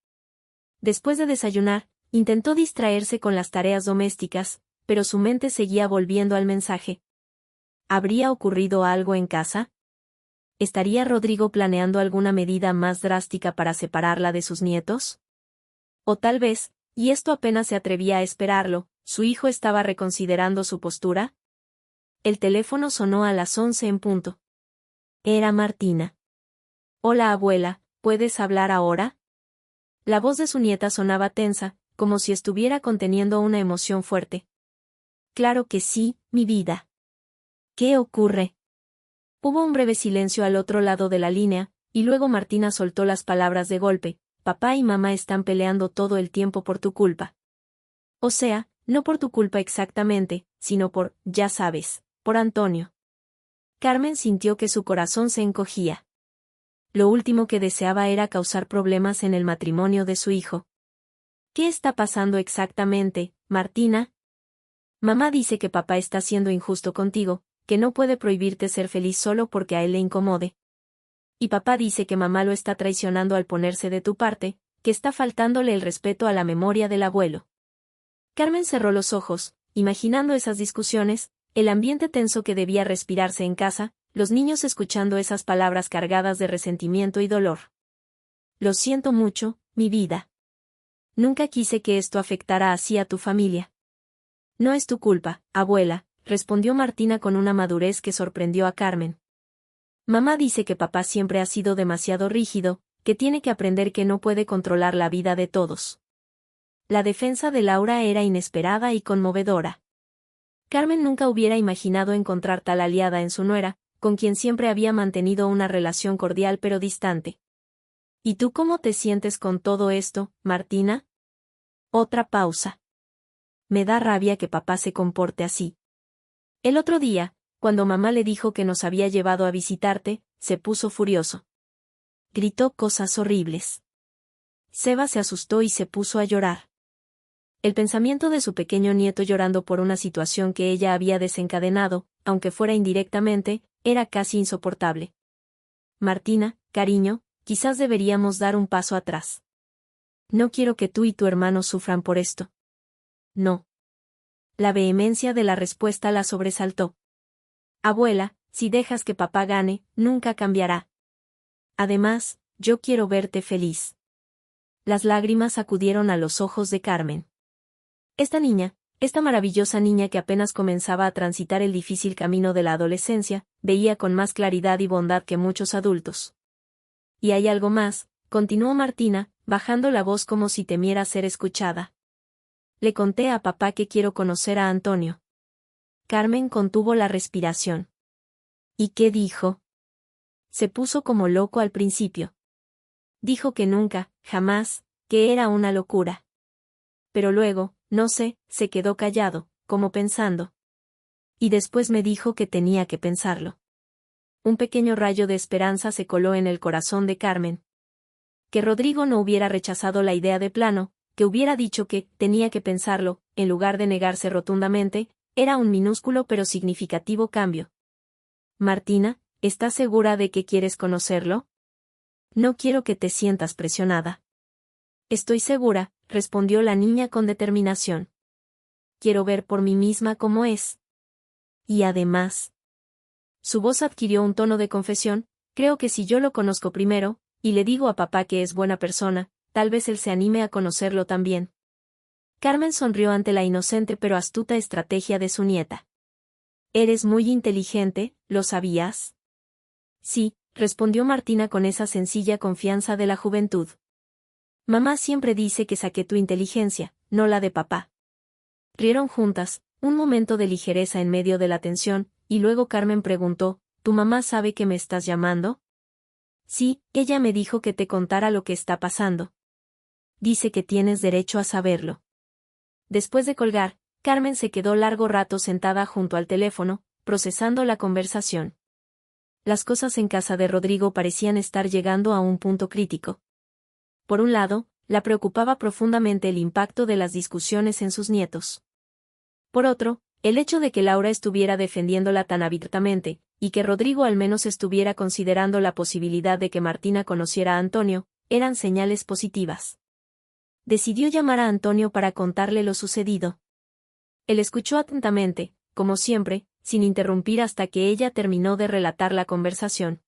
Después de desayunar, intentó distraerse con las tareas domésticas, pero su mente seguía volviendo al mensaje. ¿Habría ocurrido algo en casa? ¿Estaría Rodrigo planeando alguna medida más drástica para separarla de sus nietos? O tal vez, y esto apenas se atrevía a esperarlo, ¿su hijo estaba reconsiderando su postura? El teléfono sonó a las 11 en punto. Era Martina. «Hola abuela, ¿puedes hablar ahora?» La voz de su nieta sonaba tensa, como si estuviera conteniendo una emoción fuerte. «Claro que sí, mi vida». «¿Qué ocurre?» Hubo un breve silencio al otro lado de la línea, y luego Martina soltó las palabras de golpe: «Papá y mamá están peleando todo el tiempo por tu culpa». O sea, no por tu culpa exactamente, sino por, ya sabes, por Antonio. Carmen sintió que su corazón se encogía. Lo último que deseaba era causar problemas en el matrimonio de su hijo. «¿Qué está pasando exactamente, Martina?» «Mamá dice que papá está siendo injusto contigo, que no puede prohibirte ser feliz solo porque a él le incomode. Y papá dice que mamá lo está traicionando al ponerse de tu parte, que está faltándole el respeto a la memoria del abuelo». Carmen cerró los ojos, imaginando esas discusiones, el ambiente tenso que debía respirarse en casa, los niños escuchando esas palabras cargadas de resentimiento y dolor. «Lo siento mucho, mi vida. Nunca quise que esto afectara así a tu familia». «No es tu culpa, abuela», respondió Martina con una madurez que sorprendió a Carmen. «Mamá dice que papá siempre ha sido demasiado rígido, que tiene que aprender que no puede controlar la vida de todos». La defensa de Laura era inesperada y conmovedora. Carmen nunca hubiera imaginado encontrar tal aliada en su nuera, con quien siempre había mantenido una relación cordial pero distante. «¿Y tú cómo te sientes con todo esto, Martina?» Otra pausa. «Me da rabia que papá se comporte así. El otro día, cuando mamá le dijo que nos había llevado a visitarte, se puso furioso. Gritó cosas horribles. Seba se asustó y se puso a llorar. El pensamiento de su pequeño nieto llorando por una situación que ella había desencadenado, aunque fuera indirectamente, era casi insoportable. «Martina, cariño, quizás deberíamos dar un paso atrás. No quiero que tú y tu hermano sufran por esto». «No». La vehemencia de la respuesta la sobresaltó. «Abuela, si dejas que papá gane, nunca cambiará. Además, yo quiero verte feliz». Las lágrimas acudieron a los ojos de Carmen. Esta niña, esta maravillosa niña que apenas comenzaba a transitar el difícil camino de la adolescencia, veía con más claridad y bondad que muchos adultos. Y hay algo más, continuó Martina, bajando la voz como si temiera ser escuchada. Le conté a papá que quiero conocer a Antonio. Carmen contuvo la respiración. ¿Y qué dijo? Se puso como loco al principio. Dijo que nunca, jamás, que era una locura. Pero luego, no sé, se quedó callado, como pensando. Y después me dijo que tenía que pensarlo. Un pequeño rayo de esperanza se coló en el corazón de Carmen. Que Rodrigo no hubiera rechazado la idea de plano, que hubiera dicho que tenía que pensarlo, en lugar de negarse rotundamente, era un minúsculo pero significativo cambio. Martina, ¿estás segura de que quieres conocerlo? No quiero que te sientas presionada. Estoy segura, respondió la niña con determinación. Quiero ver por mí misma cómo es. Y además. Su voz adquirió un tono de confesión, creo que si yo lo conozco primero, y le digo a papá que es buena persona, tal vez él se anime a conocerlo también. Carmen sonrió ante la inocente pero astuta estrategia de su nieta. Eres muy inteligente, ¿lo sabías? Sí, respondió Martina con esa sencilla confianza de la juventud. Mamá siempre dice que saqué tu inteligencia, no la de papá. Rieron juntas, un momento de ligereza en medio de la tensión, y luego Carmen preguntó, ¿tu mamá sabe que me estás llamando? Sí, ella me dijo que te contara lo que está pasando. Dice que tienes derecho a saberlo. Después de colgar, Carmen se quedó largo rato sentada junto al teléfono, procesando la conversación. Las cosas en casa de Rodrigo parecían estar llegando a un punto crítico. Por un lado, la preocupaba profundamente el impacto de las discusiones en sus nietos. Por otro, el hecho de que Laura estuviera defendiéndola tan abiertamente, y que Rodrigo al menos estuviera considerando la posibilidad de que Martina conociera a Antonio, eran señales positivas. Decidió llamar a Antonio para contarle lo sucedido. Él escuchó atentamente, como siempre, sin interrumpir hasta que ella terminó de relatar la conversación.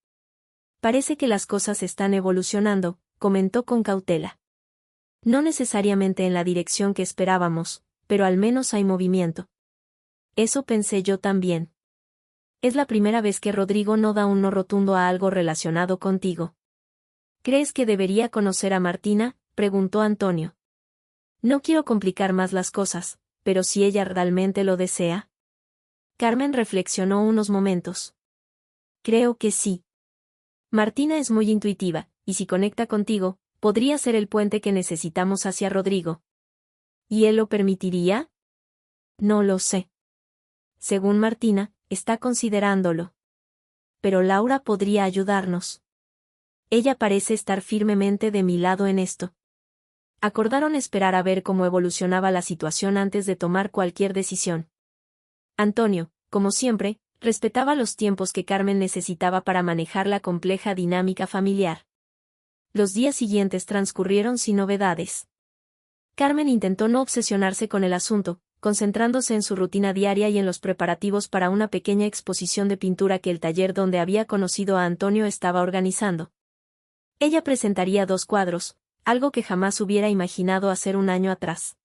Parece que las cosas están evolucionando, comentó con cautela. No necesariamente en la dirección que esperábamos, pero al menos hay movimiento. Eso pensé yo también. Es la primera vez que Rodrigo no da un no rotundo a algo relacionado contigo. ¿Crees que debería conocer a Martina?, preguntó Antonio. No quiero complicar más las cosas, pero si ella realmente lo desea. Carmen reflexionó unos momentos. Creo que sí. Martina es muy intuitiva, y si conecta contigo, podría ser el puente que necesitamos hacia Rodrigo. ¿Y él lo permitiría? No lo sé. Según Martina, está considerándolo. Pero Laura podría ayudarnos. Ella parece estar firmemente de mi lado en esto. Acordaron esperar a ver cómo evolucionaba la situación antes de tomar cualquier decisión. Antonio, como siempre, respetaba los tiempos que Carmen necesitaba para manejar la compleja dinámica familiar. Los días siguientes transcurrieron sin novedades. Carmen intentó no obsesionarse con el asunto, concentrándose en su rutina diaria y en los preparativos para una pequeña exposición de pintura que el taller donde había conocido a Antonio estaba organizando. Ella presentaría 2 cuadros, algo que jamás hubiera imaginado hacer un año atrás.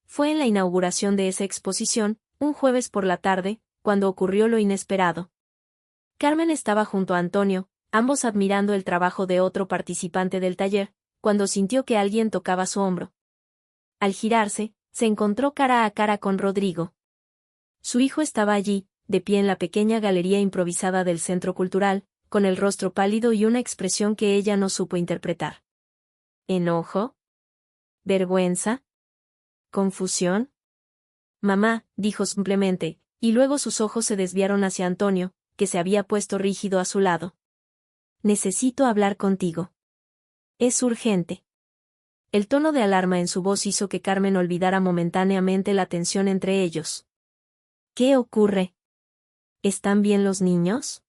Fue en la inauguración de esa exposición, un jueves por la tarde, cuando ocurrió lo inesperado. Carmen estaba junto a Antonio, ambos admirando el trabajo de otro participante del taller, cuando sintió que alguien tocaba su hombro. Al girarse, se encontró cara a cara con Rodrigo. Su hijo estaba allí, de pie en la pequeña galería improvisada del centro cultural, con el rostro pálido y una expresión que ella no supo interpretar. ¿Enojo? ¿Vergüenza? ¿Confusión? Mamá, dijo simplemente, y luego sus ojos se desviaron hacia Antonio, que se había puesto rígido a su lado. Necesito hablar contigo. Es urgente. El tono de alarma en su voz hizo que Carmen olvidara momentáneamente la tensión entre ellos. ¿Qué ocurre? ¿Están bien los niños?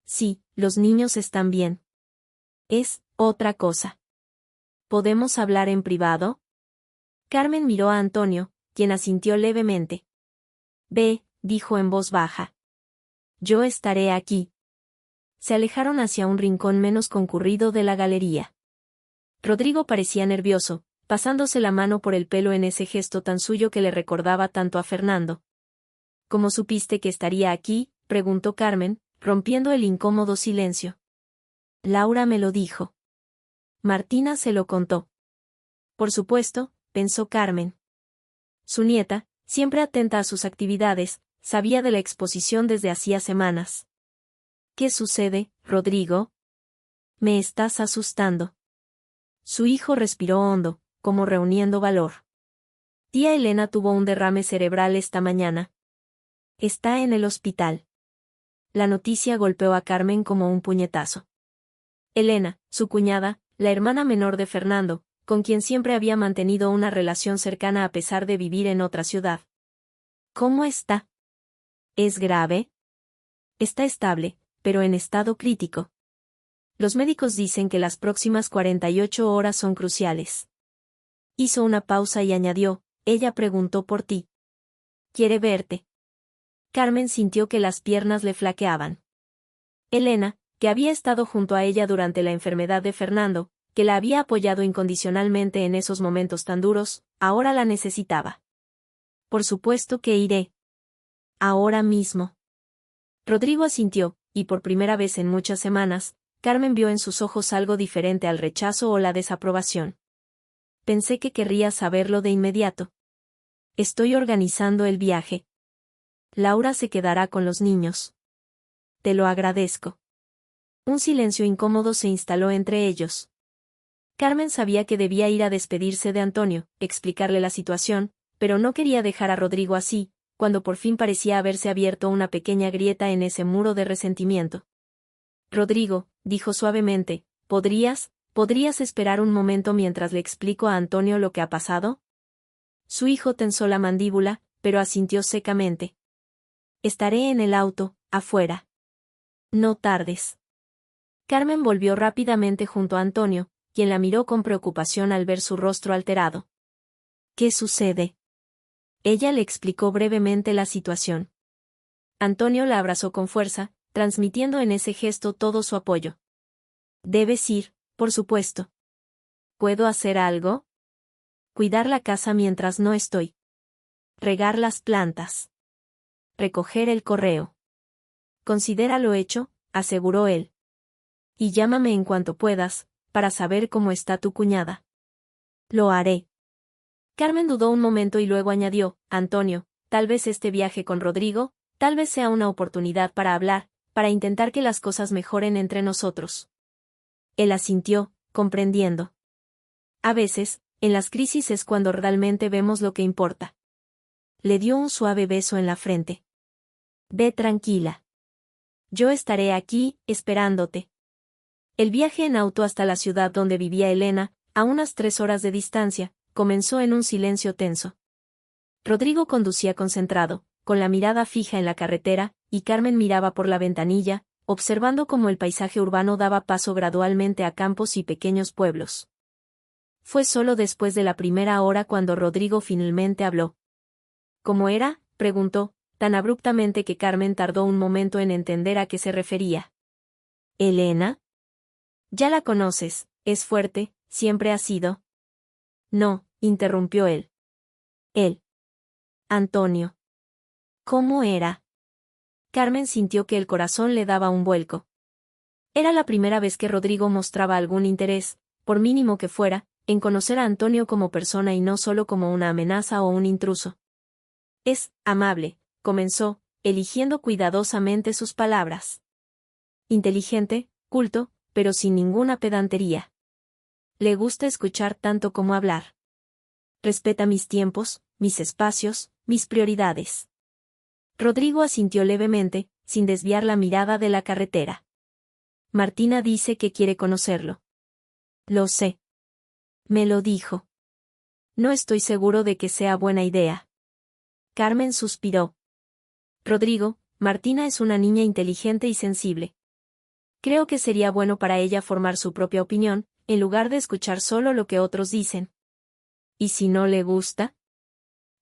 Sí, los niños están bien. Es otra cosa. ¿Podemos hablar en privado? Carmen miró a Antonio, quien asintió levemente. Ve, dijo en voz baja. Yo estaré aquí. Se alejaron hacia un rincón menos concurrido de la galería. Rodrigo parecía nervioso, pasándose la mano por el pelo en ese gesto tan suyo que le recordaba tanto a Fernando. ¿Cómo supiste que estaría aquí?, preguntó Carmen, rompiendo el incómodo silencio. Laura me lo dijo. Martina se lo contó. Por supuesto, pensó Carmen. Su nieta, siempre atenta a sus actividades, sabía de la exposición desde hacía semanas. ¿Qué sucede, Rodrigo? Me estás asustando. Su hijo respiró hondo, como reuniendo valor. Tía Elena tuvo un derrame cerebral esta mañana. Está en el hospital. La noticia golpeó a Carmen como un puñetazo. Elena, su cuñada, la hermana menor de Fernando, con quien siempre había mantenido una relación cercana a pesar de vivir en otra ciudad. ¿Cómo está? ¿Es grave? Está estable, pero en estado crítico. Los médicos dicen que las próximas 48 horas son cruciales. Hizo una pausa y añadió, ella preguntó por ti. ¿Quiere verte? Carmen sintió que las piernas le flaqueaban. Elena, que había estado junto a ella durante la enfermedad de Fernando, que la había apoyado incondicionalmente en esos momentos tan duros, ahora la necesitaba. Por supuesto que iré. Ahora mismo. Rodrigo asintió, y por primera vez en muchas semanas, Carmen vio en sus ojos algo diferente al rechazo o la desaprobación. Pensé que querrías saberlo de inmediato. Estoy organizando el viaje. Laura se quedará con los niños. Te lo agradezco. Un silencio incómodo se instaló entre ellos. Carmen sabía que debía ir a despedirse de Antonio, explicarle la situación, pero no quería dejar a Rodrigo así, cuando por fin parecía haberse abierto una pequeña grieta en ese muro de resentimiento. Rodrigo, dijo suavemente, ¿podrías esperar un momento mientras le explico a Antonio lo que ha pasado? Su hijo tensó la mandíbula, pero asintió secamente. Estaré en el auto, afuera. No tardes. Carmen volvió rápidamente junto a Antonio, quien la miró con preocupación al ver su rostro alterado. ¿Qué sucede? Ella le explicó brevemente la situación. Antonio la abrazó con fuerza, transmitiendo en ese gesto todo su apoyo. Debes ir, por supuesto. ¿Puedo hacer algo? Cuidar la casa mientras no estoy. Regar las plantas. Recoger el correo. Considéralo hecho, aseguró él. Y llámame en cuanto puedas, para saber cómo está tu cuñada. Lo haré. Carmen dudó un momento y luego añadió, Antonio, tal vez este viaje con Rodrigo, tal vez sea una oportunidad para hablar, para intentar que las cosas mejoren entre nosotros. Él asintió, comprendiendo. A veces, en las crisis es cuando realmente vemos lo que importa. Le dio un suave beso en la frente. Ve tranquila. Yo estaré aquí, esperándote. El viaje en auto hasta la ciudad donde vivía Elena, a unas 3 horas de distancia, comenzó en un silencio tenso. Rodrigo conducía concentrado, con la mirada fija en la carretera, y Carmen miraba por la ventanilla, observando cómo el paisaje urbano daba paso gradualmente a campos y pequeños pueblos. Fue solo después de la primera hora cuando Rodrigo finalmente habló. ¿Cómo era?, preguntó, tan abruptamente que Carmen tardó un momento en entender a qué se refería. ¿Elena? Ya la conoces, es fuerte, siempre ha sido. No, interrumpió él. Él. Antonio. ¿Cómo era? Carmen sintió que el corazón le daba un vuelco. Era la primera vez que Rodrigo mostraba algún interés, por mínimo que fuera, en conocer a Antonio como persona y no solo como una amenaza o un intruso. Es amable, comenzó, eligiendo cuidadosamente sus palabras. Inteligente, culto, pero sin ninguna pedantería. Le gusta escuchar tanto como hablar. Respeta mis tiempos, mis espacios, mis prioridades. Rodrigo asintió levemente, sin desviar la mirada de la carretera. Martina dice que quiere conocerlo. Lo sé. Me lo dijo. No estoy seguro de que sea buena idea. Carmen suspiró. Rodrigo, Martina es una niña inteligente y sensible. Creo que sería bueno para ella formar su propia opinión, en lugar de escuchar solo lo que otros dicen. ¿Y si no le gusta?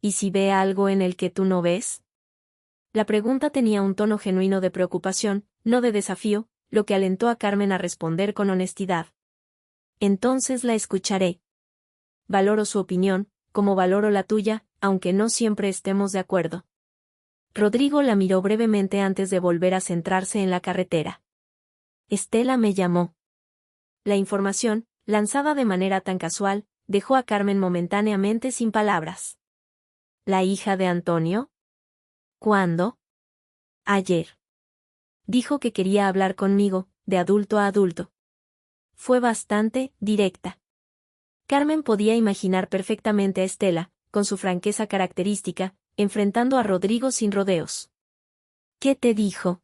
¿Y si ve algo en el que tú no ves? La pregunta tenía un tono genuino de preocupación, no de desafío, lo que alentó a Carmen a responder con honestidad. Entonces la escucharé. Valoro su opinión, como valoro la tuya, aunque no siempre estemos de acuerdo. Rodrigo la miró brevemente antes de volver a centrarse en la carretera. Estela me llamó. La información, lanzada de manera tan casual, dejó a Carmen momentáneamente sin palabras. ¿La hija de Antonio? ¿Cuándo? Ayer. Dijo que quería hablar conmigo, de adulto a adulto. Fue bastante directa. Carmen podía imaginar perfectamente a Estela, con su franqueza característica, enfrentando a Rodrigo sin rodeos. ¿Qué te dijo?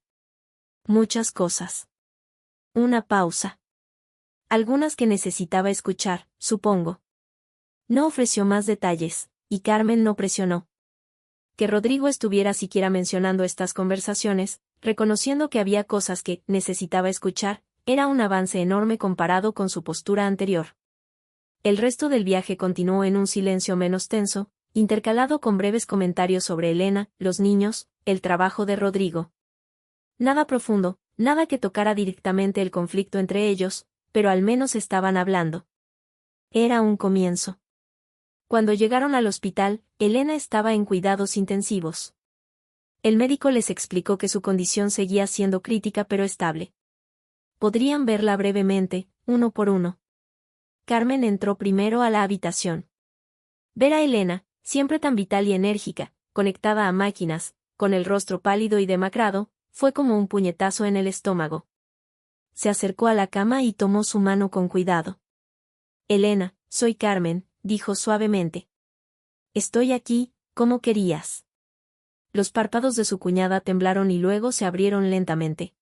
Muchas cosas. Una pausa. Algunas que necesitaba escuchar, supongo. No ofreció más detalles, y Carmen no presionó. Que Rodrigo estuviera siquiera mencionando estas conversaciones, reconociendo que había cosas que necesitaba escuchar, era un avance enorme comparado con su postura anterior. El resto del viaje continuó en un silencio menos tenso, intercalado con breves comentarios sobre Elena, los niños, el trabajo de Rodrigo. Nada profundo, nada que tocara directamente el conflicto entre ellos, pero al menos estaban hablando. Era un comienzo. Cuando llegaron al hospital, Elena estaba en cuidados intensivos. El médico les explicó que su condición seguía siendo crítica pero estable. Podrían verla brevemente, uno por uno. Carmen entró primero a la habitación. Ver a Elena, siempre tan vital y enérgica, conectada a máquinas, con el rostro pálido y demacrado, fue como un puñetazo en el estómago. Se acercó a la cama y tomó su mano con cuidado. Elena, soy Carmen, dijo suavemente. Estoy aquí, como querías. Los párpados de su cuñada temblaron y luego se abrieron lentamente.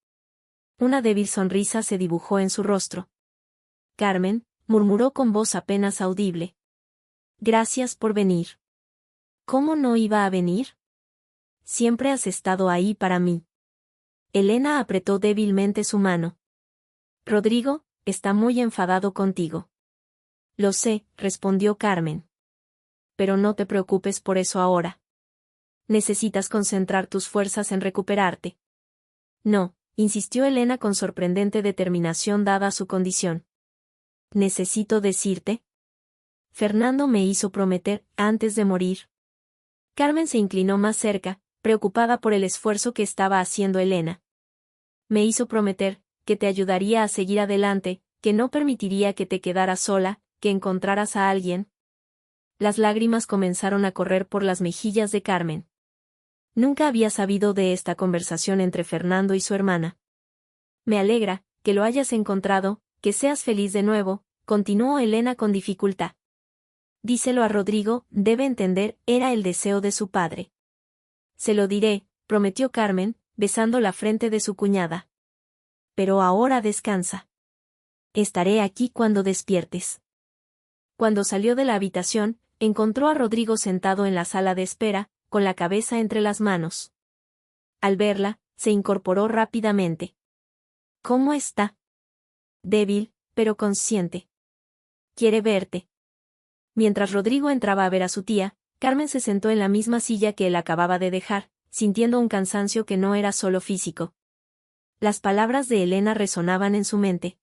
Una débil sonrisa se dibujó en su rostro. Carmen, murmuró con voz apenas audible. Gracias por venir. ¿Cómo no iba a venir? Siempre has estado ahí para mí. Elena apretó débilmente su mano. Rodrigo, está muy enfadado contigo. Lo sé, respondió Carmen. Pero no te preocupes por eso ahora. Necesitas concentrar tus fuerzas en recuperarte. No, insistió Elena con sorprendente determinación dada su condición. ¿Necesito decirte? Fernando me hizo prometer, antes de morir. Carmen se inclinó más cerca, preocupada por el esfuerzo que estaba haciendo Elena. Me hizo prometer, que te ayudaría a seguir adelante, que no permitiría que te quedaras sola, que encontraras a alguien. Las lágrimas comenzaron a correr por las mejillas de Carmen. Nunca había sabido de esta conversación entre Fernando y su hermana. Me alegra, que lo hayas encontrado, que seas feliz de nuevo, continuó Elena con dificultad. Díselo a Rodrigo, debe entender, era el deseo de su padre. Se lo diré, prometió Carmen, besando la frente de su cuñada. Pero ahora descansa. Estaré aquí cuando despiertes. Cuando salió de la habitación, encontró a Rodrigo sentado en la sala de espera, con la cabeza entre las manos. Al verla, se incorporó rápidamente. ¿Cómo está? Débil, pero consciente. Quiere verte. Mientras Rodrigo entraba a ver a su tía, Carmen se sentó en la misma silla que él acababa de dejar, sintiendo un cansancio que no era solo físico. Las palabras de Elena resonaban en su mente.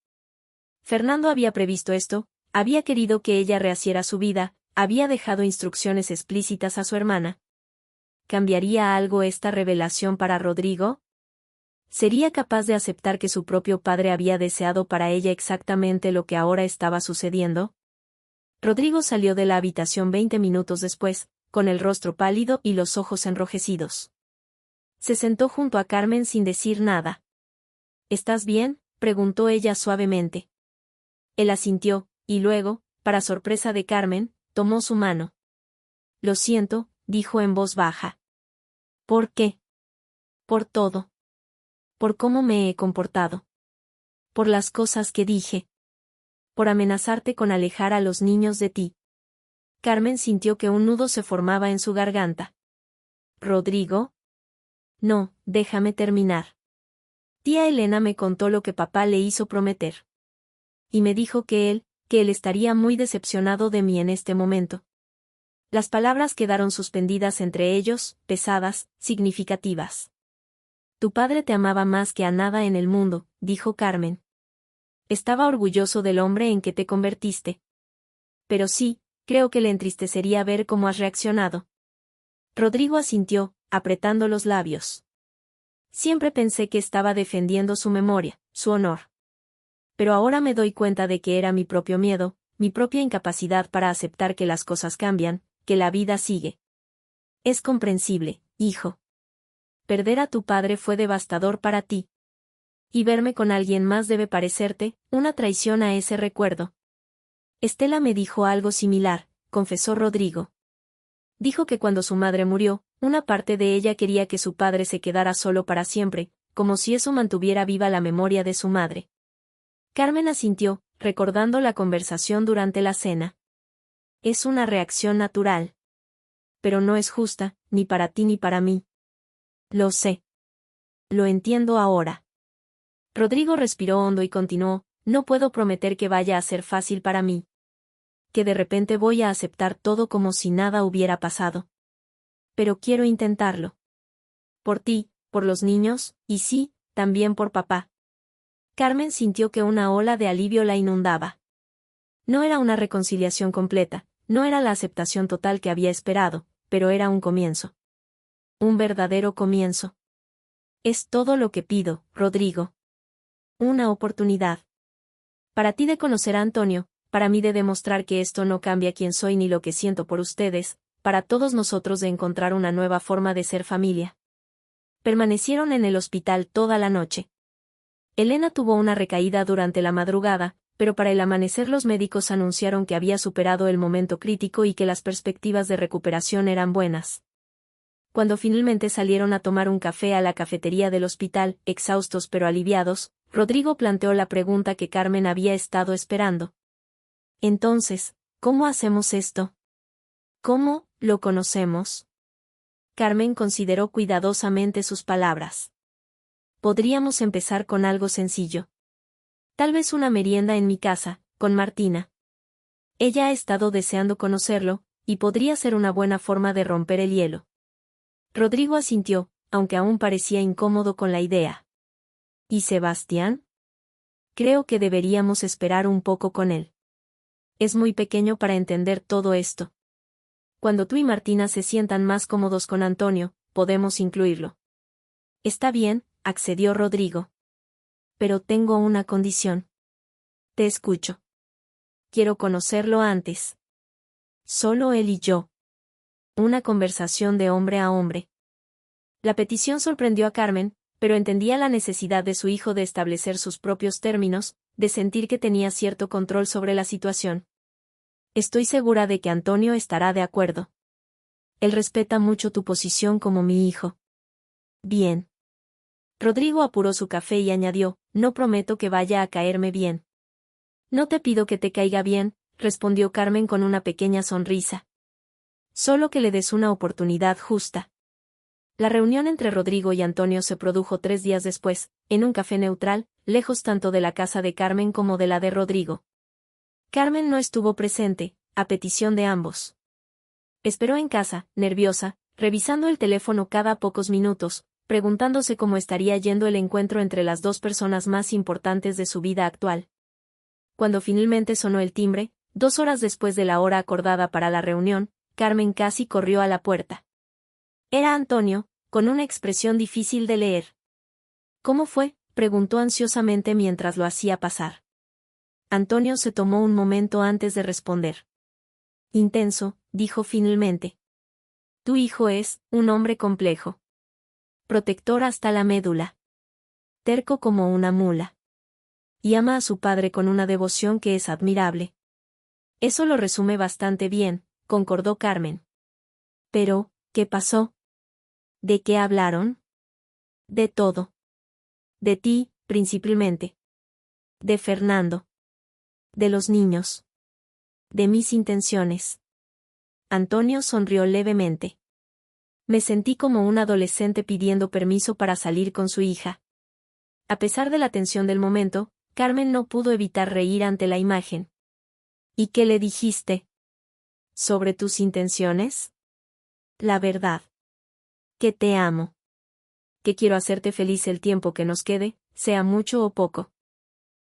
Fernando había previsto esto, había querido que ella rehiciera su vida, había dejado instrucciones explícitas a su hermana. ¿Cambiaría algo esta revelación para Rodrigo? ¿Sería capaz de aceptar que su propio padre había deseado para ella exactamente lo que ahora estaba sucediendo? Rodrigo salió de la habitación 20 minutos después, con el rostro pálido y los ojos enrojecidos. Se sentó junto a Carmen sin decir nada. ¿Estás bien?, preguntó ella suavemente. Él asintió, y luego, para sorpresa de Carmen, tomó su mano. Lo siento, dijo en voz baja. ¿Por qué? Por todo. Por cómo me he comportado. Por las cosas que dije. Por amenazarte con alejar a los niños de ti. Carmen sintió que un nudo se formaba en su garganta. ¿Rodrigo? No, déjame terminar. Tía Elena me contó lo que papá le hizo prometer. Y me dijo que él estaría muy decepcionado de mí en este momento. Las palabras quedaron suspendidas entre ellos, pesadas, significativas. Tu padre te amaba más que a nada en el mundo, dijo Carmen. Estaba orgulloso del hombre en que te convertiste. Pero sí, creo que le entristecería ver cómo has reaccionado. Rodrigo asintió, apretando los labios. Siempre pensé que estaba defendiendo su memoria, su honor. Pero ahora me doy cuenta de que era mi propio miedo, mi propia incapacidad para aceptar que las cosas cambian, que la vida sigue. Es comprensible, hijo. Perder a tu padre fue devastador para ti. Y verme con alguien más debe parecerte una traición a ese recuerdo. Estela me dijo algo similar, confesó Rodrigo. Dijo que cuando su madre murió, una parte de ella quería que su padre se quedara solo para siempre, como si eso mantuviera viva la memoria de su madre. Carmen asintió, recordando la conversación durante la cena. Es una reacción natural. Pero no es justa, ni para ti ni para mí. Lo sé. Lo entiendo ahora. Rodrigo respiró hondo y continuó, no puedo prometer que vaya a ser fácil para mí. Que de repente voy a aceptar todo como si nada hubiera pasado. Pero quiero intentarlo. Por ti, por los niños, y sí, también por papá. Carmen sintió que una ola de alivio la inundaba. No era una reconciliación completa, no era la aceptación total que había esperado, pero era un comienzo. Un verdadero comienzo. Es todo lo que pido, Rodrigo. Una oportunidad. Para ti de conocer a Antonio, para mí de demostrar que esto no cambia quién soy ni lo que siento por ustedes, para todos nosotros de encontrar una nueva forma de ser familia. Permanecieron en el hospital toda la noche. Elena tuvo una recaída durante la madrugada, pero para el amanecer los médicos anunciaron que había superado el momento crítico y que las perspectivas de recuperación eran buenas. Cuando finalmente salieron a tomar un café a la cafetería del hospital, exhaustos pero aliviados, Rodrigo planteó la pregunta que Carmen había estado esperando. Entonces, ¿cómo hacemos esto? ¿Cómo lo conocemos? Carmen consideró cuidadosamente sus palabras. Podríamos empezar con algo sencillo. Tal vez una merienda en mi casa, con Martina. Ella ha estado deseando conocerlo, y podría ser una buena forma de romper el hielo. Rodrigo asintió, aunque aún parecía incómodo con la idea. ¿Y Sebastián? Creo que deberíamos esperar un poco con él. Es muy pequeño para entender todo esto. Cuando tú y Martina se sientan más cómodos con Antonio, podemos incluirlo. Está bien, accedió Rodrigo. Pero tengo una condición. Te escucho. Quiero conocerlo antes. Solo él y yo. Una conversación de hombre a hombre. La petición sorprendió a Carmen, pero entendía la necesidad de su hijo de establecer sus propios términos, de sentir que tenía cierto control sobre la situación. Estoy segura de que Antonio estará de acuerdo. Él respeta mucho tu posición como mi hijo. Bien. Rodrigo apuró su café y añadió, no prometo que vaya a caerme bien. No te pido que te caiga bien, respondió Carmen con una pequeña sonrisa. Solo que le des una oportunidad justa. La reunión entre Rodrigo y Antonio se produjo 3 días después, en un café neutral, lejos tanto de la casa de Carmen como de la de Rodrigo. Carmen no estuvo presente, a petición de ambos. Esperó en casa, nerviosa, revisando el teléfono cada pocos minutos, preguntándose cómo estaría yendo el encuentro entre las dos personas más importantes de su vida actual. Cuando finalmente sonó el timbre, 2 horas después de la hora acordada para la reunión, Carmen casi corrió a la puerta. Era Antonio, con una expresión difícil de leer. ¿Cómo fue?, preguntó ansiosamente mientras lo hacía pasar. Antonio se tomó un momento antes de responder. Intenso, dijo finalmente. Tu hijo es un hombre complejo. Protector hasta la médula. Terco como una mula. Y ama a su padre con una devoción que es admirable. Eso lo resume bastante bien, concordó Carmen. Pero, ¿qué pasó? ¿De qué hablaron? De todo. De ti, principalmente. De Fernando. De los niños. De mis intenciones. Antonio sonrió levemente. Me sentí como un adolescente pidiendo permiso para salir con su hija. A pesar de la tensión del momento, Carmen no pudo evitar reír ante la imagen. ¿Y qué le dijiste? ¿Sobre tus intenciones? La verdad. Que te amo. Que quiero hacerte feliz el tiempo que nos quede, sea mucho o poco.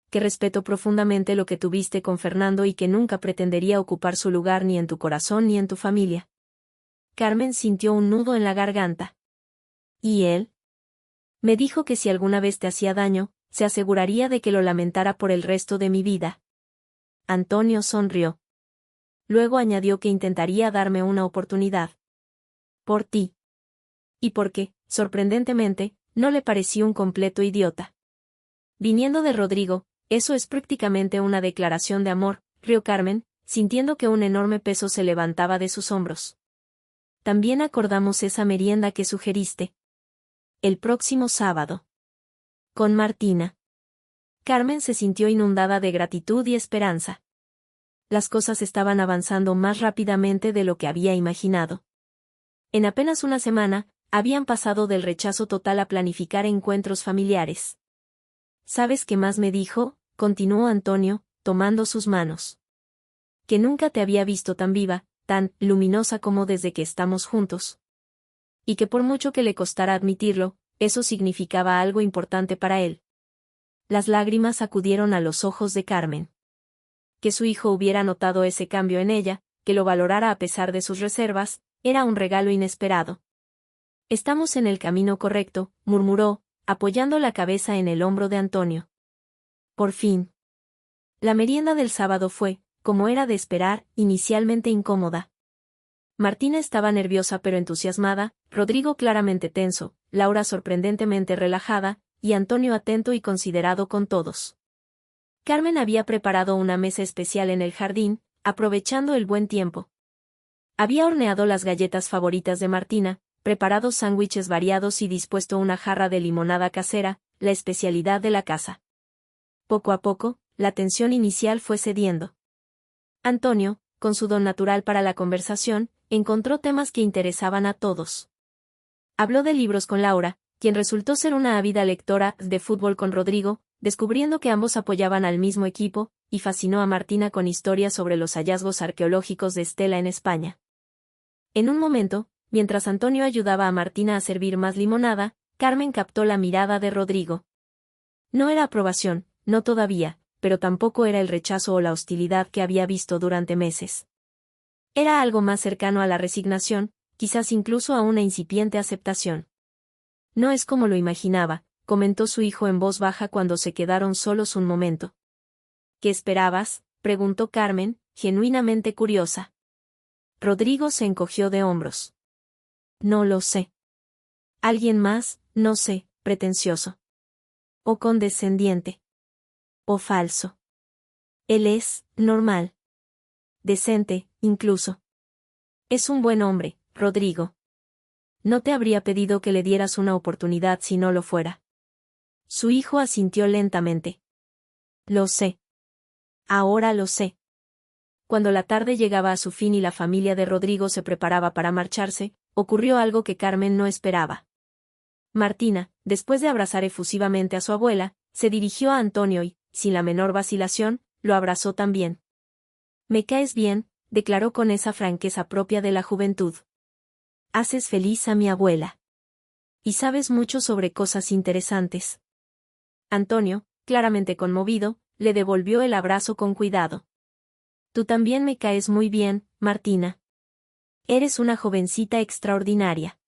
que respeto profundamente lo que tuviste con Fernando y que nunca pretendería ocupar su lugar ni en tu corazón ni en tu familia. Carmen sintió un nudo en la garganta. ¿Y él? Me dijo que si alguna vez te hacía daño, se aseguraría de que lo lamentara por el resto de mi vida. Antonio sonrió. Luego añadió que intentaría darme una oportunidad. Por ti. Y porque, sorprendentemente, no le parecí un completo idiota. Viniendo de Rodrigo, eso es prácticamente una declaración de amor, rió Carmen, sintiendo que un enorme peso se levantaba de sus hombros. También acordamos esa merienda que sugeriste. El próximo sábado. Con Martina. Carmen se sintió inundada de gratitud y esperanza. Las cosas estaban avanzando más rápidamente de lo que había imaginado. En apenas una semana, habían pasado del rechazo total a planificar encuentros familiares. ¿Sabes qué más me dijo?, continuó Antonio, tomando sus manos. Que nunca te había visto tan viva, tan luminosa como desde que estamos juntos. Y que por mucho que le costara admitirlo, eso significaba algo importante para él. Las lágrimas acudieron a los ojos de Carmen. Que su hijo hubiera notado ese cambio en ella, que lo valorara a pesar de sus reservas, era un regalo inesperado. Estamos en el camino correcto, murmuró, apoyando la cabeza en el hombro de Antonio. Por fin. La merienda del sábado fue, como era de esperar, inicialmente incómoda. Martina estaba nerviosa pero entusiasmada, Rodrigo claramente tenso, Laura sorprendentemente relajada, y Antonio atento y considerado con todos. Carmen había preparado una mesa especial en el jardín, aprovechando el buen tiempo. Había horneado las galletas favoritas de Martina, preparado sándwiches variados y dispuesto una jarra de limonada casera, la especialidad de la casa. Poco a poco, la tensión inicial fue cediendo. Antonio, con su don natural para la conversación, encontró temas que interesaban a todos. Habló de libros con Laura, quien resultó ser una ávida lectora de fútbol con Rodrigo, descubriendo que ambos apoyaban al mismo equipo, y fascinó a Martina con historias sobre los hallazgos arqueológicos de Estela en España. En un momento, mientras Antonio ayudaba a Martina a servir más limonada, Carmen captó la mirada de Rodrigo. No era aprobación, no todavía, pero tampoco era el rechazo o la hostilidad que había visto durante meses. Era algo más cercano a la resignación, quizás incluso a una incipiente aceptación. No es como lo imaginaba, comentó su hijo en voz baja cuando se quedaron solos un momento. ¿Qué esperabas?, preguntó Carmen, genuinamente curiosa. Rodrigo se encogió de hombros. No lo sé. Alguien más, no sé, pretencioso. O condescendiente. O falso. Él es, normal. Decente, incluso. Es un buen hombre, Rodrigo. No te habría pedido que le dieras una oportunidad si no lo fuera. Su hijo asintió lentamente. Lo sé. Ahora lo sé. Cuando la tarde llegaba a su fin y la familia de Rodrigo se preparaba para marcharse, ocurrió algo que Carmen no esperaba. Martina, después de abrazar efusivamente a su abuela, se dirigió a Antonio y, sin la menor vacilación, lo abrazó también. Me caes bien, declaró con esa franqueza propia de la juventud. Haces feliz a mi abuela. Y sabes mucho sobre cosas interesantes. Antonio, claramente conmovido, le devolvió el abrazo con cuidado. Tú también me caes muy bien, Martina. Eres una jovencita extraordinaria.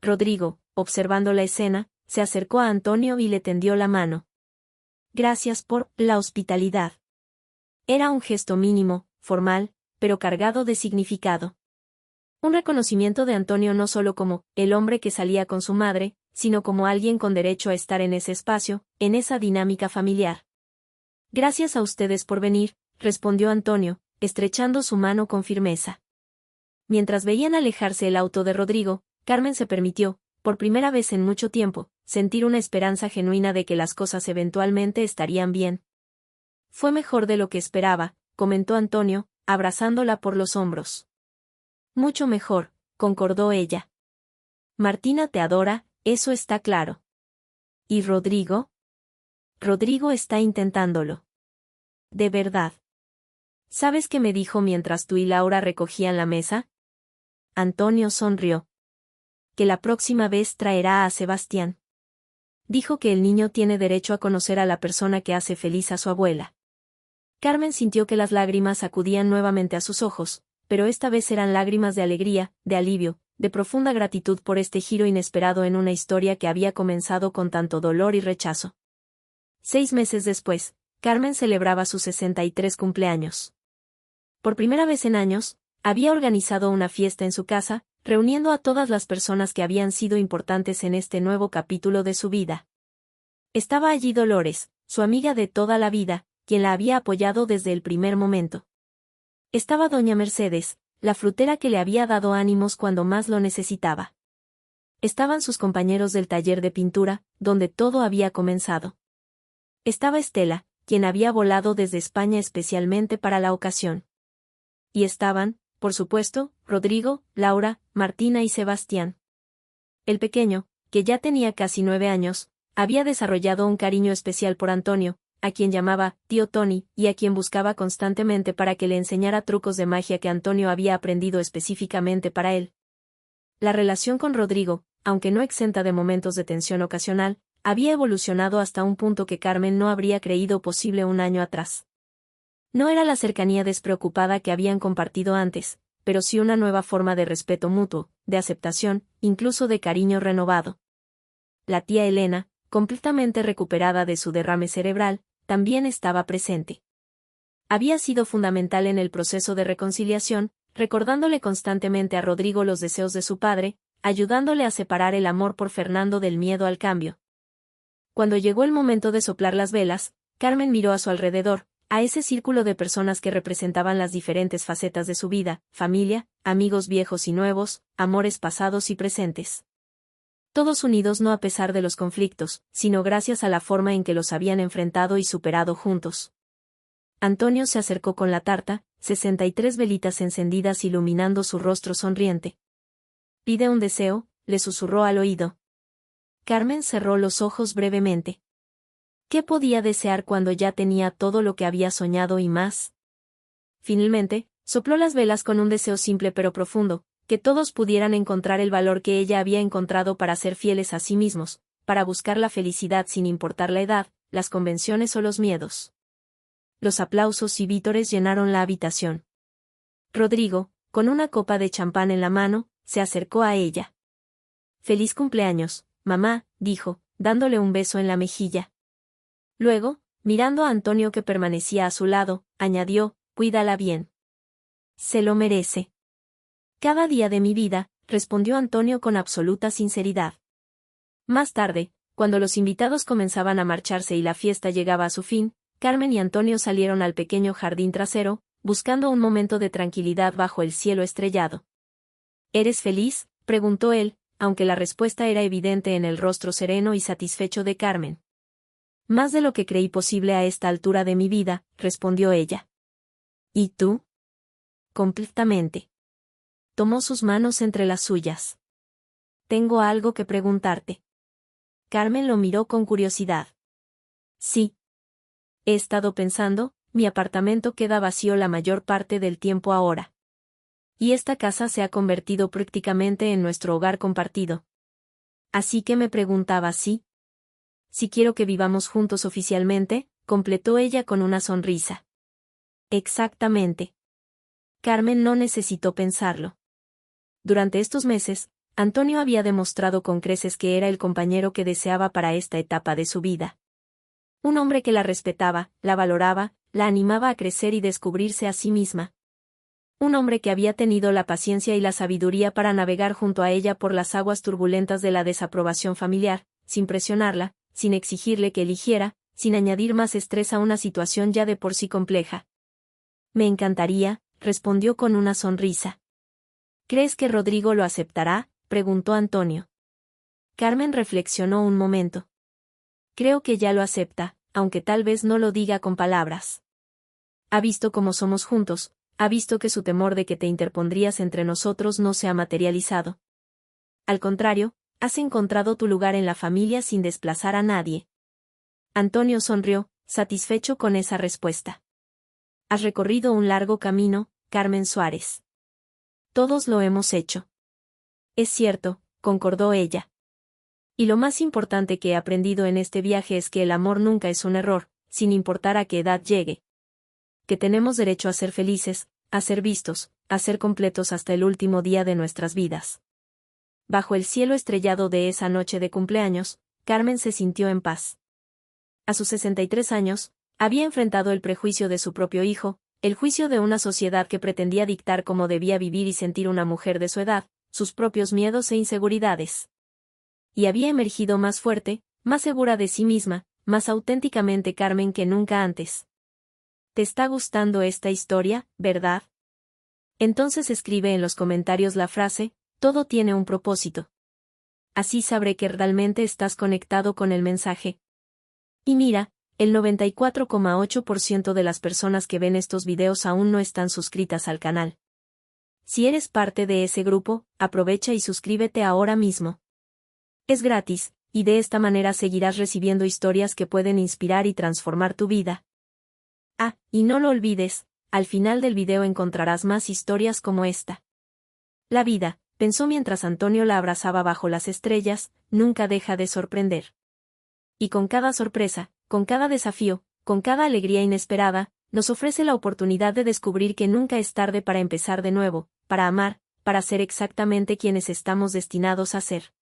Rodrigo, observando la escena, se acercó a Antonio y le tendió la mano. Gracias por la hospitalidad. Era un gesto mínimo, formal, pero cargado de significado. Un reconocimiento de Antonio no solo como el hombre que salía con su madre, sino como alguien con derecho a estar en ese espacio, en esa dinámica familiar. Gracias a ustedes por venir, respondió Antonio, estrechando su mano con firmeza. Mientras veían alejarse el auto de Rodrigo, Carmen se permitió, por primera vez en mucho tiempo, sentir una esperanza genuina de que las cosas eventualmente estarían bien. Fue mejor de lo que esperaba, comentó Antonio, abrazándola por los hombros. Mucho mejor, concordó ella. Martina te adora, eso está claro. ¿Y Rodrigo? Rodrigo está intentándolo. De verdad. ¿Sabes qué me dijo mientras tú y Laura recogían la mesa? Antonio sonrió. Que la próxima vez traerá a Sebastián. dijo que el niño tiene derecho a conocer a la persona que hace feliz a su abuela. Carmen sintió que las lágrimas acudían nuevamente a sus ojos, pero esta vez eran lágrimas de alegría, de alivio, de profunda gratitud por este giro inesperado en una historia que había comenzado con tanto dolor y rechazo. 6 meses después, Carmen celebraba su 63 cumpleaños. Por primera vez en años, había organizado una fiesta en su casa, reuniendo a todas las personas que habían sido importantes en este nuevo capítulo de su vida. Estaba allí Dolores, su amiga de toda la vida, quien la había apoyado desde el primer momento. Estaba doña Mercedes, la frutera que le había dado ánimos cuando más lo necesitaba. Estaban sus compañeros del taller de pintura, donde todo había comenzado. Estaba Estela, quien había volado desde España especialmente para la ocasión. Y estaban, por supuesto, Rodrigo, Laura, Martina y Sebastián. El pequeño, que ya tenía casi 9 años, había desarrollado un cariño especial por Antonio, a quien llamaba tío Tony, y a quien buscaba constantemente para que le enseñara trucos de magia que Antonio había aprendido específicamente para él. La relación con Rodrigo, aunque no exenta de momentos de tensión ocasional, había evolucionado hasta un punto que Carmen no habría creído posible un año atrás. No era la cercanía despreocupada que habían compartido antes, pero sí una nueva forma de respeto mutuo, de aceptación, incluso de cariño renovado. La tía Elena, completamente recuperada de su derrame cerebral, también estaba presente. Había sido fundamental en el proceso de reconciliación, recordándole constantemente a Rodrigo los deseos de su padre, ayudándole a separar el amor por Fernando del miedo al cambio. Cuando llegó el momento de soplar las velas, Carmen miró a su alrededor, a ese círculo de personas que representaban las diferentes facetas de su vida, familia, amigos viejos y nuevos, amores pasados y presentes. Todos unidos no a pesar de los conflictos, sino gracias a la forma en que los habían enfrentado y superado juntos. Antonio se acercó con la tarta, 63 velitas encendidas iluminando su rostro sonriente. «Pide un deseo», le susurró al oído. Carmen cerró los ojos brevemente. ¿Qué podía desear cuando ya tenía todo lo que había soñado y más? Finalmente, sopló las velas con un deseo simple pero profundo, que todos pudieran encontrar el valor que ella había encontrado para ser fieles a sí mismos, para buscar la felicidad sin importar la edad, las convenciones o los miedos. Los aplausos y vítores llenaron la habitación. Rodrigo, con una copa de champán en la mano, se acercó a ella. «Feliz cumpleaños, mamá», dijo, dándole un beso en la mejilla. Luego, mirando a Antonio que permanecía a su lado, añadió, «Cuídala bien. Se lo merece». «Cada día de mi vida», respondió Antonio con absoluta sinceridad. Más tarde, cuando los invitados comenzaban a marcharse y la fiesta llegaba a su fin, Carmen y Antonio salieron al pequeño jardín trasero, buscando un momento de tranquilidad bajo el cielo estrellado. «¿Eres feliz?», preguntó él, aunque la respuesta era evidente en el rostro sereno y satisfecho de Carmen. «Más de lo que creí posible a esta altura de mi vida», respondió ella. «¿Y tú?» «Completamente». Tomó sus manos entre las suyas. «Tengo algo que preguntarte». Carmen lo miró con curiosidad. «Sí. He estado pensando, mi apartamento queda vacío la mayor parte del tiempo ahora. Y esta casa se ha convertido prácticamente en nuestro hogar compartido. Así que me preguntaba si quiero que vivamos juntos oficialmente», completó ella con una sonrisa. «Exactamente». Carmen no necesitó pensarlo. Durante estos meses, Antonio había demostrado con creces que era el compañero que deseaba para esta etapa de su vida. Un hombre que la respetaba, la valoraba, la animaba a crecer y descubrirse a sí misma. Un hombre que había tenido la paciencia y la sabiduría para navegar junto a ella por las aguas turbulentas de la desaprobación familiar, sin presionarla, sin exigirle que eligiera, sin añadir más estrés a una situación ya de por sí compleja. «Me encantaría», respondió con una sonrisa. «¿Crees que Rodrigo lo aceptará?», preguntó Antonio. Carmen reflexionó un momento. «Creo que ya lo acepta, aunque tal vez no lo diga con palabras. Ha visto cómo somos juntos, ha visto que su temor de que te interpondrías entre nosotros no se ha materializado. Al contrario, has encontrado tu lugar en la familia sin desplazar a nadie». Antonio sonrió, satisfecho con esa respuesta. «Has recorrido un largo camino, Carmen Suárez. Todos lo hemos hecho». «Es cierto», concordó ella. Y lo más importante que he aprendido en este viaje es que el amor nunca es un error, sin importar a qué edad llegue. Que tenemos derecho a ser felices, a ser vistos, a ser completos hasta el último día de nuestras vidas. Bajo el cielo estrellado de esa noche de cumpleaños, Carmen se sintió en paz. A sus 63 años, había enfrentado el prejuicio de su propio hijo, el juicio de una sociedad que pretendía dictar cómo debía vivir y sentir una mujer de su edad, sus propios miedos e inseguridades. Y había emergido más fuerte, más segura de sí misma, más auténticamente Carmen que nunca antes. ¿Te está gustando esta historia, verdad? Entonces escribe en los comentarios la frase, todo tiene un propósito. Así sabré que realmente estás conectado con el mensaje. Y mira, el 94,8% de las personas que ven estos videos aún no están suscritas al canal. Si eres parte de ese grupo, aprovecha y suscríbete ahora mismo. Es gratis, y de esta manera seguirás recibiendo historias que pueden inspirar y transformar tu vida. Ah, y no lo olvides, al final del video encontrarás más historias como esta. La vida, pensó mientras Antonio la abrazaba bajo las estrellas, nunca deja de sorprender. Y con cada sorpresa, con cada desafío, con cada alegría inesperada, nos ofrece la oportunidad de descubrir que nunca es tarde para empezar de nuevo, para amar, para ser exactamente quienes estamos destinados a ser.